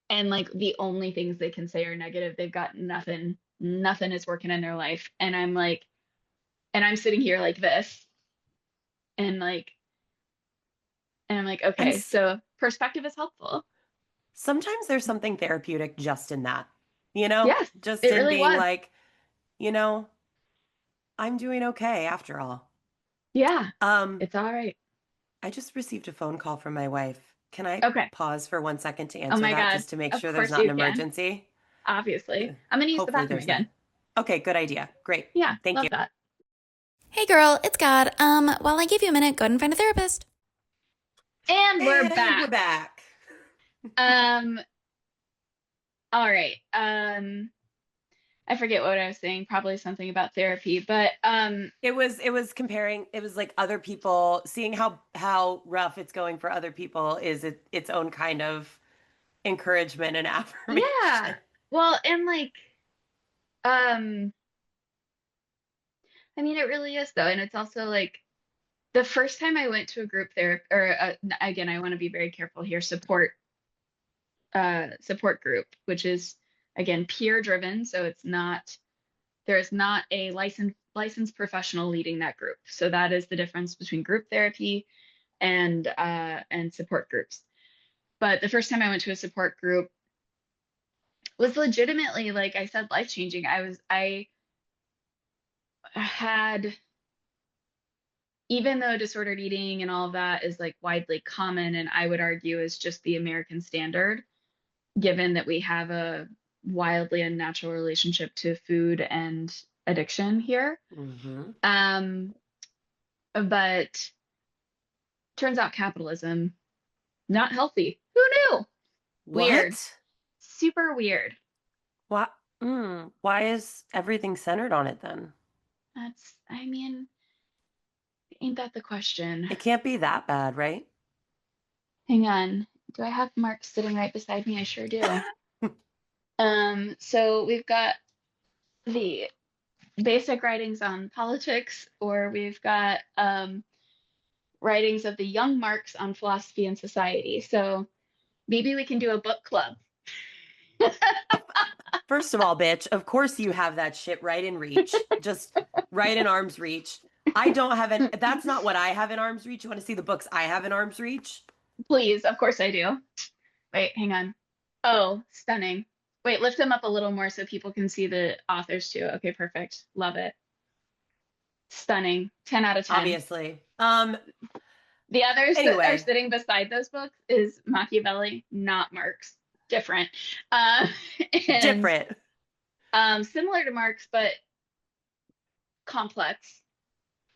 And like the only things they can say are negative. They've got nothing is working in their life. And I'm sitting here like this and like, and I'm like, And okay, so perspective is helpful. sometimes there's something therapeutic just in that, you know, Yes, just it in really being was. like, you know, I'm doing okay after all. Yeah, Um, it's all right. I just received a phone call from my wife. Can I Okay. pause for 1 second to Oh answer my that God. just to make Of sure there's course not an you can. emergency? Obviously. I'm gonna use the Hopefully bathroom there's not. again. Okay, good idea. Great. Yeah, Thank love you. that. Hey girl, it's God. While I give you a minute, go ahead and find a therapist. And we're And we're back. back. Um, all right. I forget what I was saying, probably something about therapy, but It was comparing, it was like other people, seeing how rough it's going for other people is its own kind of encouragement and yeah. affirmation. Well, and like um I mean it really is though, and it's also like the first time I went to a group therapy or again, I want to be very careful here, support group, which is again peer driven, so it's not there's not a licensed professional leading that group. So that is the difference between group therapy and support groups. But the first time I went to a support group was legitimately, like I said, life changing. I had, even though disordered eating and all of that is like widely common, and I would argue is just the American standard, given that we have a wildly unnatural relationship to food and addiction here. Hmm. Um, but turns out capitalism, not healthy. Who knew? Weird. What? Super weird. Why? Why is everything centered on it then? I mean, ain't that the question? It can't be that bad, right? Hang on. Do I have Mark sitting right beside me? I sure do. So we've got the basic writings on politics, or we've got writings of the young Marks on philosophy and society. So maybe we can do a book club. First of all, bitch, of course you have that shit right in reach. Just right in arm's reach. I don't have an that's not what I have in arm's reach. You want to see the books I have in arm's reach? Please, of course I do. Wait, hang on. Oh, stunning. Wait, lift them up a little more so people can see the authors too. Okay, perfect. Love it. Stunning. 10 out of 10. Obviously. The others that are Anyway, sitting beside those books is Machiavelli, not Marx. Different. Uh, and different. similar to Marx, but complex.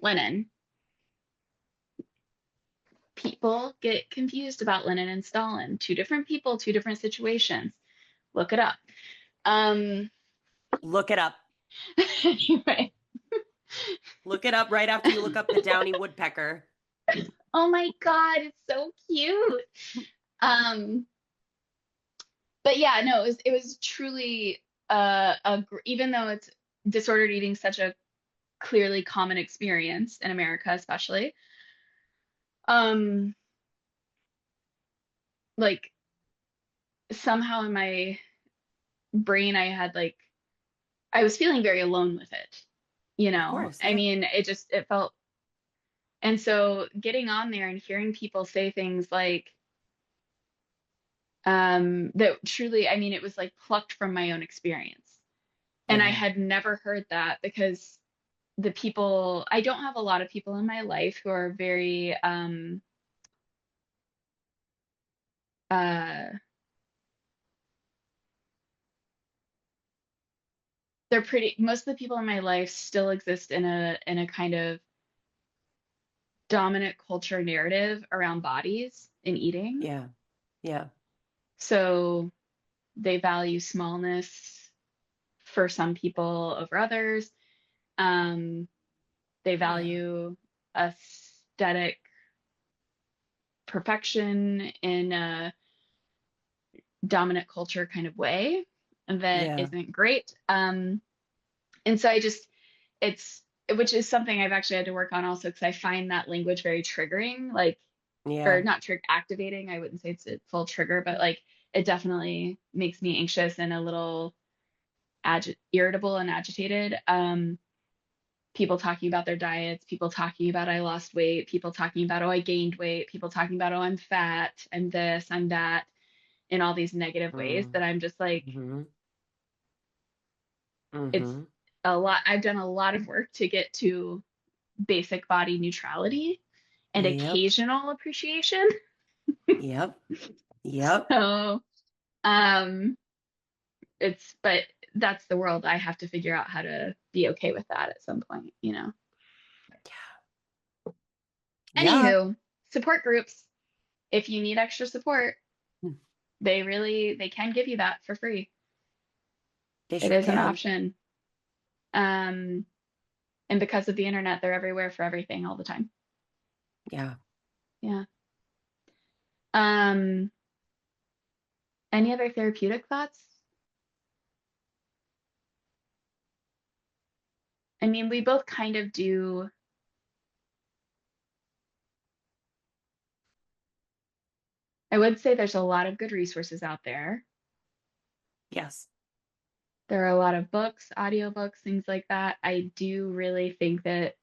Lenin. People get confused about Lenin and Stalin. Two different people, two different situations. Look it up. Look it up. Anyway. Look it up right after you look up the Downy woodpecker. Oh my God, it's so cute. But yeah, no, it was truly even though it's disordered eating such a clearly common experience in America, especially. Like somehow in my brain I was feeling very alone with it, you Of know. course, I yeah. mean, it felt, and so getting on there and hearing people say things like that truly, I mean, it was like plucked from my own experience. And I Yeah. had never heard that because I don't have a lot of people in my life who are very uh they're pretty most of the people in my life still exist in a kind of dominant culture narrative around bodies and eating. Yeah. Yeah. So they value smallness for some people over others. Um, they Yeah. value aesthetic perfection in a dominant culture kind of way that Yeah. isn't great. And so it's, which is something I've actually had to work on also because I find that language very triggering, like, or Yeah. not activating. I wouldn't say it's a full trigger, but like it definitely makes me anxious and a little irritable and agitated. People talking about their diets, people talking about I lost weight, people talking about oh I gained weight, people talking about oh I'm fat, I'm this, I'm that, in all these negative ways Mm. that I'm just like, Mm-hmm. it's Mm-hmm. a lot. I've done a lot of work to get to basic body neutrality and Yep. occasional appreciation. Yep. Yep. So um but that's the world. I have to figure out how to be okay with that at some point, you know. Yeah. Anywho, support groups. If you need extra support, Hmm. they can give you that for free. They It sure is an can. option. Um, and because of the internet, they're everywhere for everything all the time. Yeah. Yeah. Um, any other therapeutic thoughts? I mean, we both kind of do. I would say there's a lot of good resources out there. Yes. There are a lot of books, audiobooks, things like that. I do really think that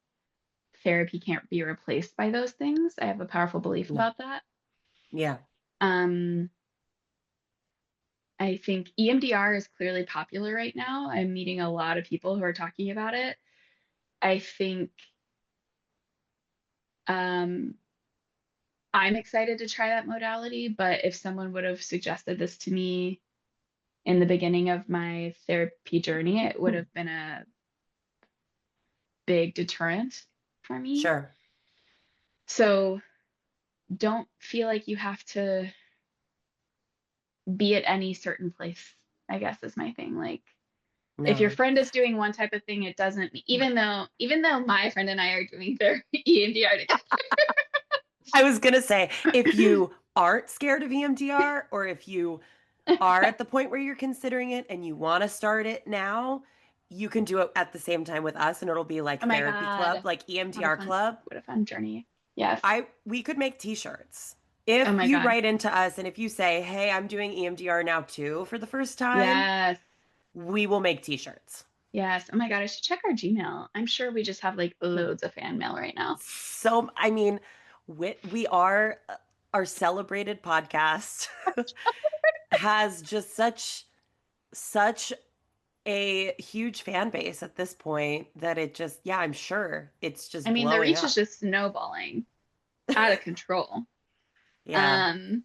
therapy can't be replaced by those things. I have a powerful belief No. about that. Yeah. Um, I think EMDR is clearly popular right now. I'm meeting a lot of people who are talking about it. I think um, I'm excited to try that modality, but if someone would have suggested this to me in the beginning of my therapy journey, it would Hmm. have been a big deterrent for me. Sure. So don't feel like you have to be at any certain place, I guess is my thing. Like if your No. friend is doing one type of thing, it doesn't, even though my friend and I are doing their EMDR together. I was gonna say, if you aren't scared of EMDR, or if you are at the point where you're considering it and you want to start it now, you can do it at the same time with us, and it'll be Oh like my therapy club, God. like What a EMDR fun, club. what a fun journey. Yes. We could make t-shirts. Oh If my you God. write into us and if you say, "Hey, I'm doing EMDR now too for the first time," Yes. we will make t-shirts. Yes. Oh my God. I should check our Gmail. I'm sure we just have like loads of fan mail right now. So, I mean, we are our celebrated podcast has just such a huge fan base at this point that it just, yeah, I'm sure it's I just mean, the blowing reach is up. just snowballing out of control. Yeah, Um,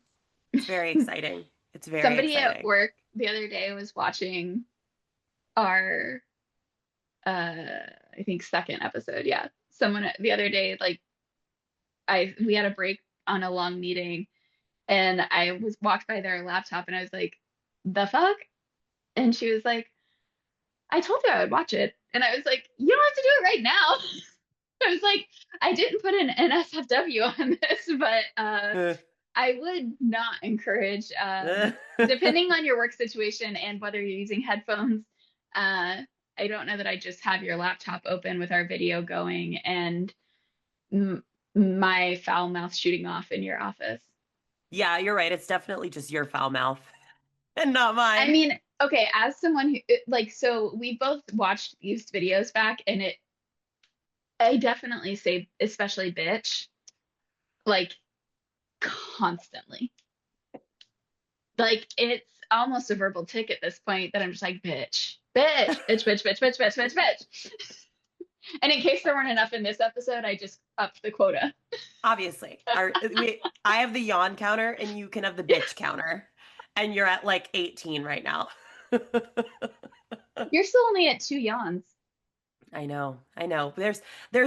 it's very exciting. It's very Somebody at exciting. work the other day was watching our I think second episode. Yeah. Someone the other day, like we had a break on a long meeting and I was walked by their laptop and I was like, the fuck? And she was like, I told you I would watch it. And I was like, you don't have to do it right now. I was like, I didn't put an NSFW on this, but Uh, I would not encourage, depending on your work situation and whether you're using headphones. I don't know that I just have your laptop open with our video going and my foul mouth shooting off in your office. Yeah, you're right. It's definitely just your foul mouth and not I mine. mean, okay, as someone who like, so we both watched used videos back, and I definitely say, especially bitch, like constantly. Like it's almost a verbal tick at this point that I'm just like, bitch, bitch, bitch, bitch, bitch, bitch, bitch, bitch, bitch. And in case there weren't enough in this episode, I just upped the quota. Obviously, I have the yawn counter and you can have the bitch counter, and you're at like 18 right now. You're still only at 2 yawns. I know, I know. There's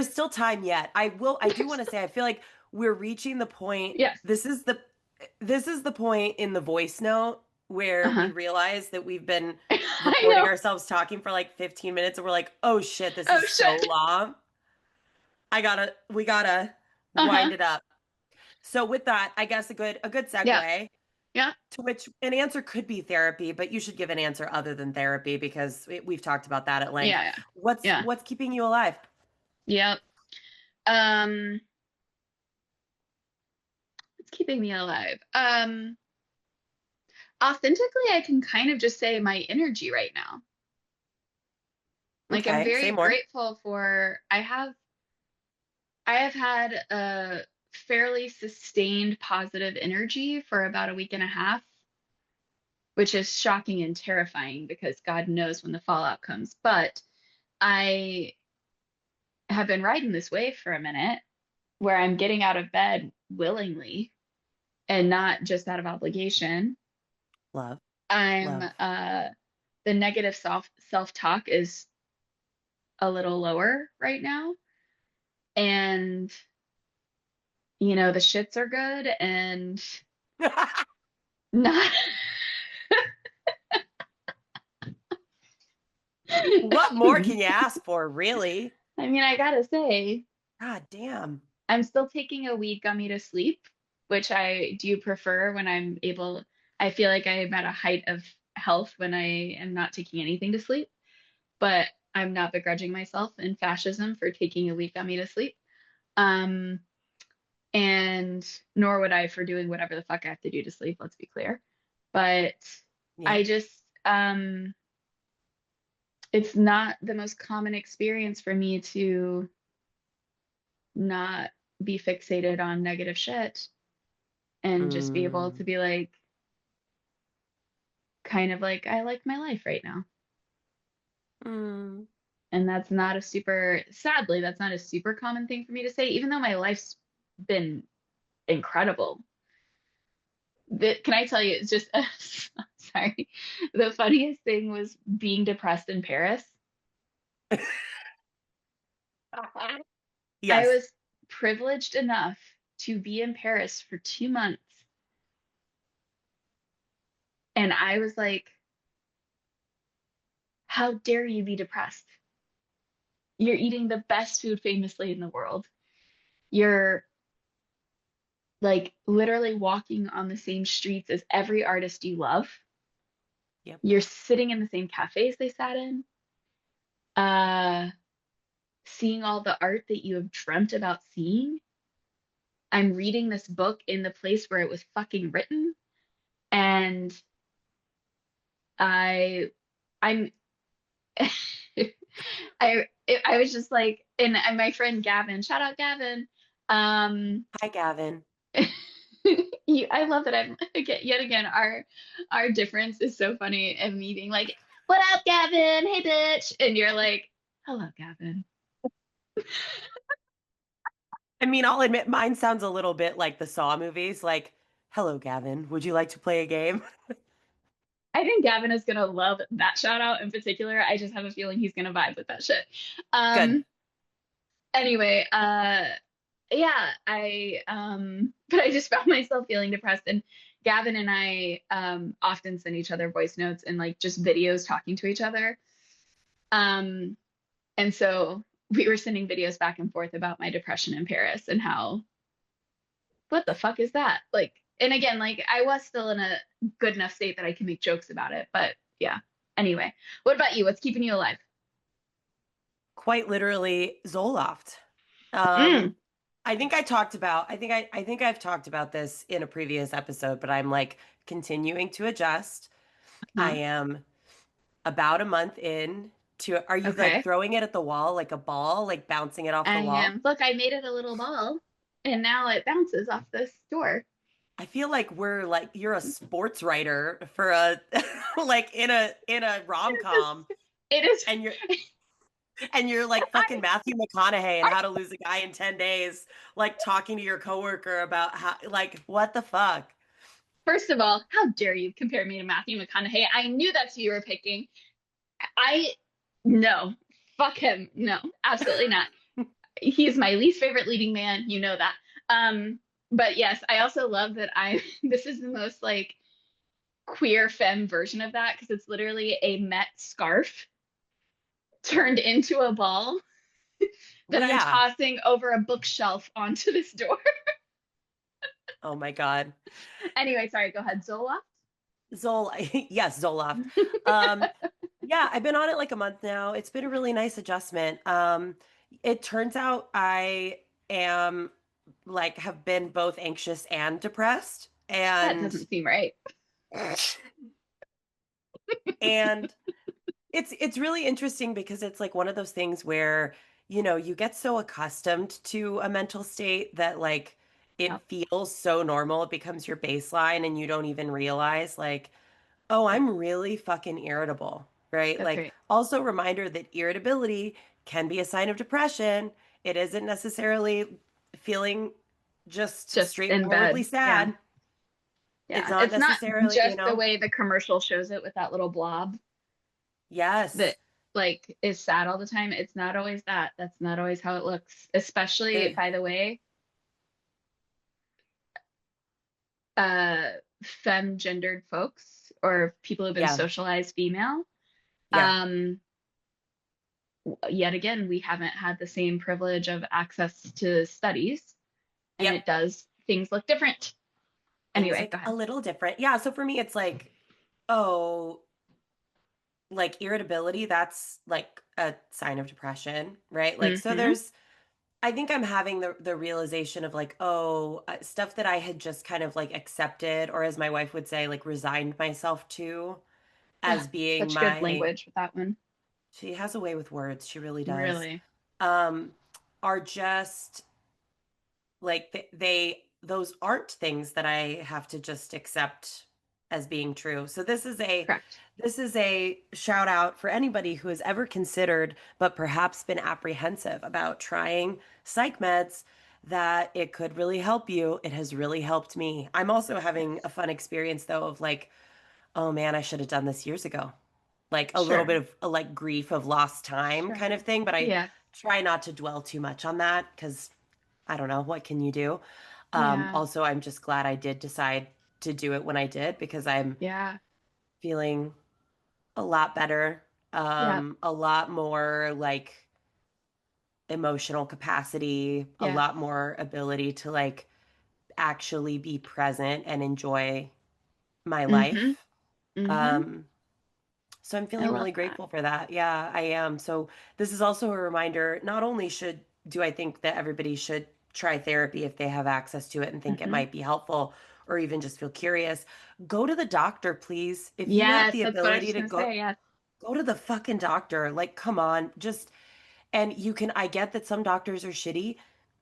still time yet. I do want to say I feel like we're reaching the point. Yes. This is the point in the voice note where we Uh-huh. realize that we've been I recording know. ourselves talking for like 15 minutes and we're like, "Oh shit, this Oh is so shit. long. We gotta Uh-huh. wind it up." So with that, I guess a good Yeah. segue Yeah. to which an answer could be therapy, but you should give an answer other than therapy because we've talked about that at length. Yeah. What's Yeah. what's keeping you alive? Yeah. Um, it's keeping me alive. Authentically, I can kind of just say my energy right now. Like I'm Okay, say very more. grateful for I have had a fairly sustained positive energy for about a week and a half, which is shocking and terrifying because God knows when the fallout comes. But I have been riding this wave for a minute where I'm getting out of bed willingly and not just out of obligation. Love, I'm love. the negative self-talk is a little lower right now. And the shits are good and not What more can you ask for, really? I mean, I gotta say, God damn. I'm still taking a weed gummy to sleep, which I do prefer when I'm able. I feel like I'm at a height of health when I am not taking anything to sleep, but I'm not begrudging myself in fascism for taking a weed gummy to sleep. Um, and nor would I for doing whatever the fuck I have to do to sleep, let's be clear. But Yeah. I just, it's not the most common experience for me to not be fixated on negative shit and just be able to Mm, be like, kind of like, I like my life right now. mm. And sadly, that's not a super common thing for me to say, even though my life's been incredible. Can I tell you, it's just, sorry, the funniest thing was being depressed in Paris. I Yes. was privileged enough to be in Paris for 2 months. And I was like, how dare you be depressed? You're eating the best food famously in the world. You're like literally walking on the same streets as every artist you love. Yep. You're sitting in the same cafes they sat in, uh, seeing all the art that you have dreamt about seeing. I'm reading this book in the place where it was fucking written, and I I'm I was just like, and my friend Gavin, shout out Gavin. Um, Hi, Gavin. I love that I'm again, yet again, our difference is so funny of me being like, "What up, Gavin? Hey, bitch," and you're like, "Hello, Gavin." I mean, I'll admit mine sounds a little bit like the Saw movies, like, hello, Gavin, would you like to play a game? I think Gavin is gonna love that shout out in particular. I just have a feeling he's gonna vibe with that shit. Good. Um, anyway, yeah, but I just found myself feeling depressed, and Gavin and I often send each other voice notes and like just videos talking to each other. Um, and so we were sending videos back and forth about my depression in Paris and how, what the fuck is that? Like, and again, like I was still in a good enough state that I can make jokes about it, but yeah. Anyway, what about you? What's keeping you alive? Quite literally, Zoloft. Mm, I think I've talked about this in a previous episode, but I'm like continuing to adjust. I huh. am about a month in to, are you like Okay. throwing it at the wall like a ball, like bouncing it off I the wall? am. Look, I made it a little ball, and now it bounces off this door. I feel like we're like you're a sports writer for a like in a rom-com It is. and you're like fucking I, Matthew McConaughey and I, How to Lose a Guy in 10 Days, like talking to your coworker about how, like, what the fuck? first of all, how dare you compare me to Matthew McConaughey? I knew that's who you were picking. I no, fuck him. No, absolutely not. He's my least favorite leading man. You know that. But yes, I also love that I. This is the most like queer femme version of that because it's literally a Met scarf turned into a ball that Well, I'm yeah. tossing over a bookshelf onto this door. Oh my God. Anyway, sorry, go ahead, Zola. Yes, Zoloft. Um, yeah, I've been on it like a month now. It's been a really nice adjustment. It turns out I am like have been both anxious and depressed. That And doesn't seem right. and it's really interesting because it's like one of those things where, you get so accustomed to a mental state that like it Yeah, feels so normal, it becomes your baseline and you don't even realize like, oh, yeah, I'm really fucking irritable, right? that's Like right. also reminder that irritability can be a sign of depression. It isn't necessarily feeling just Just in straightforwardly bed. Yeah, sad. It's yeah. not It's not necessarily, just the way the commercial shows it with that little blob that yes. like is sad all the time. It's not always that. That's not always how it looks. Especially, There, by the way, femme gendered folks or people who've been yeah. socialized female. Yeah. Um, Yet again, we haven't had the same privilege of access to studies, and Yep. it does things look different. Things Anyway, go like a ahead. little different. Yeah, so for me it's like, oh, like irritability, that's like a sign of depression, right? Like so Mm-hmm. there's I think I'm having the realization of like, oh, stuff that I had just kind of like accepted or as my wife would say like resigned myself to Ugh, as being such good my language with that one. she has a way with words, she really does. Really. Um are just like those aren't things that I have to just accept as being true. So Correct. this is a shout out for anybody who has ever considered but perhaps been apprehensive about trying psych meds, that it could really help you. It has really helped me. I'm also having a Yes. fun experience though of like, oh man, I should have done this years ago. Like a little Sure. bit of like grief of lost time kind Sure. of thing, but I Yes. try not to dwell too much on that because I don't know, what can you do? Yeah. Also, I'm just glad I did decide to do it when I did because I'm Yeah. feeling a lot better, Yeah. a lot more like emotional capacity, a Yes. lot more ability to like actually be present and enjoy my Mm-hmm. life. Mm-hmm. Um, so I'm I feeling love really that. grateful for that. Yeah, I am. So this is also a reminder, not only do I think that everybody should try therapy if they have access to it and think it Mhm. might be helpful, or even just feel curious, go to the doctor, please. If you have Yes, the that's what I was ability just to gonna say. Yes. go to the fucking doctor. Like, come on, just and you can, I get that some doctors are shitty.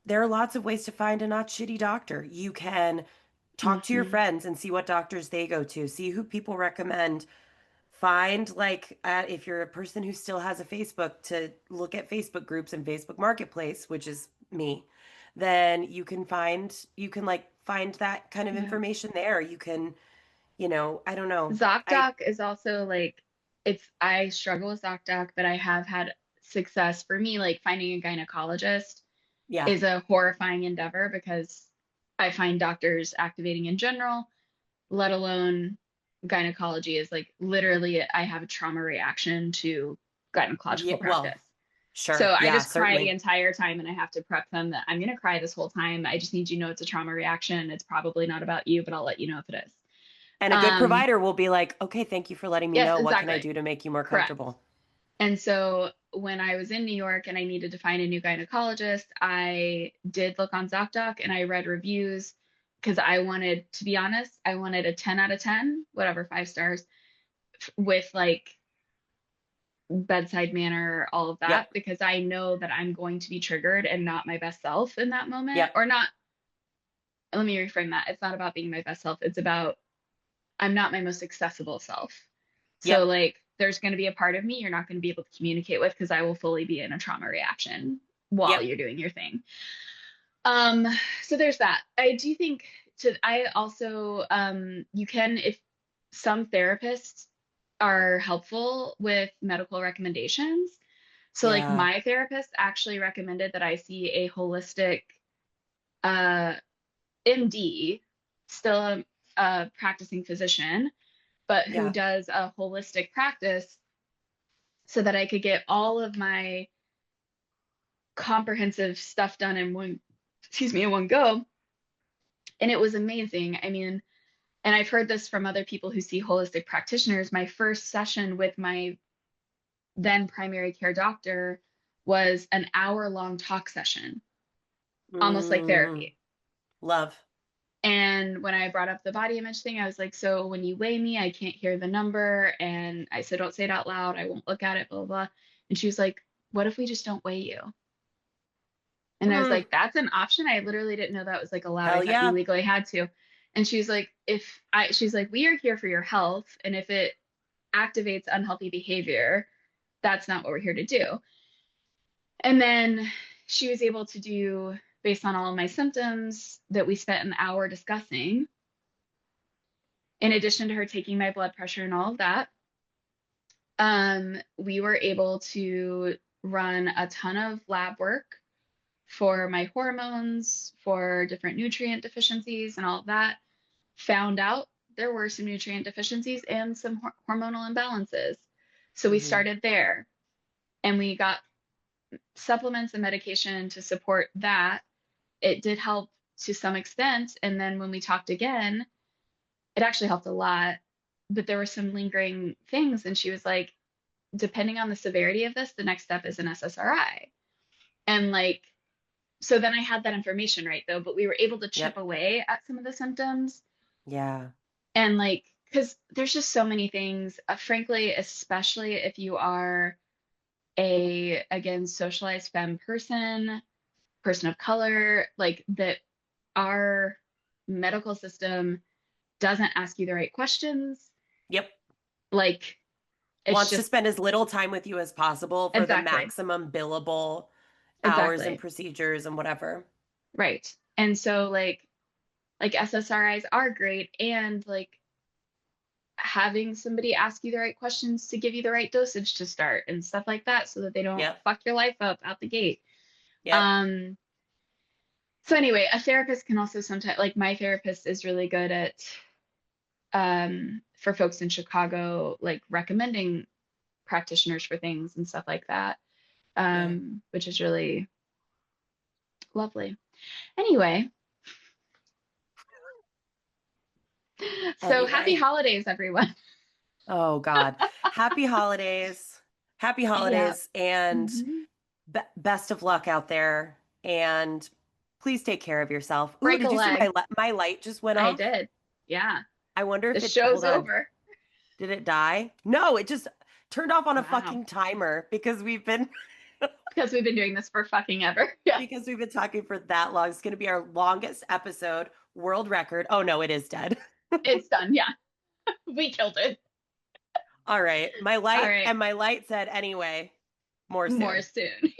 There are lots of ways to find a not shitty doctor. You can talk to your Hmm. friends and see what doctors they go to, see who people recommend. Find, like, if you're a person who still has a Facebook, to look at Facebook groups and Facebook Marketplace, which is me, then you can like find that kind of Yeah. information there. You can, I don't know. ZocDoc is also like I struggle with ZocDoc, but I have had success. For me, like finding a gynecologist Yeah. is a horrifying endeavor because I find doctors activating in general, let alone gynecology is like literally I have a trauma reaction to Yeah, gynecological well, practice. So sure. I Yeah, just cry the certainly. entire time and I have to prep them that I'm going to cry this whole time. I just need you to know it's a trauma reaction. It's probably not about you, but I'll let you know if it is. And a good Um, provider will be like, okay, thank you for letting me yes, know. What can I exactly. do to make you more Correct. comfortable? And so when I was in New York and I needed to find a new gynecologist, I did look on ZocDoc and I read reviews because I wanted, to be honest, I wanted a 10 out of 10, whatever, 5 stars with like bedside manner, all of that, Yep. because I know that I'm going to be triggered and not my best self in that moment. Yep. Or not, let me reframe that. It's not about being my best self. It's about I'm not my most accessible self. So Yep. like there's going to be a part of me you're not going to be able to communicate with because I will fully be in a trauma reaction while Yep. you're doing your thing. Um, so there's that. I do think I also you can if some therapists are helpful with medical recommendations. So like Yeah. my therapist actually recommended that I see a holistic uh MD, still a practicing physician, but who Yeah. does a holistic practice so that I could get all of my comprehensive stuff done in one, excuse me, in one go. And it was amazing. I mean, and I've heard this from other people who see holistic practitioners. My first session with my then primary care doctor was an hour-long talk session, almost like Mm, therapy. love. And when I brought up the body image thing, I was like, so when you weigh me, I can't hear the number. And I said, don't say it out loud. I won't look at it, blah, blah, blah. And she was like, what if we just don't weigh you? And I was Mm, like, that's an option. I literally didn't know that was like allowed. I hell thought you yeah. legally had to. And she's like, she's like, we are here for your health. And if it activates unhealthy behavior, that's not what we're here to do. And then she was able to do, based on all of my symptoms that we spent an hour discussing, in addition to her taking my blood pressure and all of that, we were able to run a ton of lab work for my hormones, for different nutrient deficiencies and all of that. Found out there were some nutrient deficiencies and some hormonal imbalances. So we Hmm. started there and we got supplements and medication to support that. It did help to some extent. And then when we talked again, it actually helped a lot. But there were some lingering things. And she was like, depending on the severity of this, the next step is an SSRI. And like, so then I had that information right though, but we were able to chip Yep. away at some of the symptoms. Yeah. And like, because there's just so many things, frankly, especially if you are again, socialized femme person of color, like that our medical system doesn't ask you the right questions. Yep. Like, it's Wants to just spend as little time with you as possible for the exactly, maximum billable hours and exactly. procedures and whatever. Right. And so like SSRIs are great and like having somebody ask you the right questions to give you the right dosage to start and stuff like that so that they don't Yep. fuck your life up out the gate. Yep. Um so anyway, a therapist can also sometimes like my therapist is really good at for folks in Chicago like recommending practitioners for things and stuff like that. Yeah. Which is really lovely. Anyway, so happy Anyway. holidays everyone. Oh God. Happy holidays. Happy Yeah. holidays and Mhm. best of luck out there. And Please take care of yourself. Ooh, Break a did you see leg. my light just went I off? did. Yeah. I wonder The if it, show's hold on. over. Did it die? No, it just turned off on a Wow. fucking timer because we've been Because we've been doing this for fucking ever. Yeah. because we've been talking for that long. It's going to be our longest episode, world record. Oh no, it is dead. It's done. Yeah. We killed it. All right. All right. My light said anyway, more More soon. soon.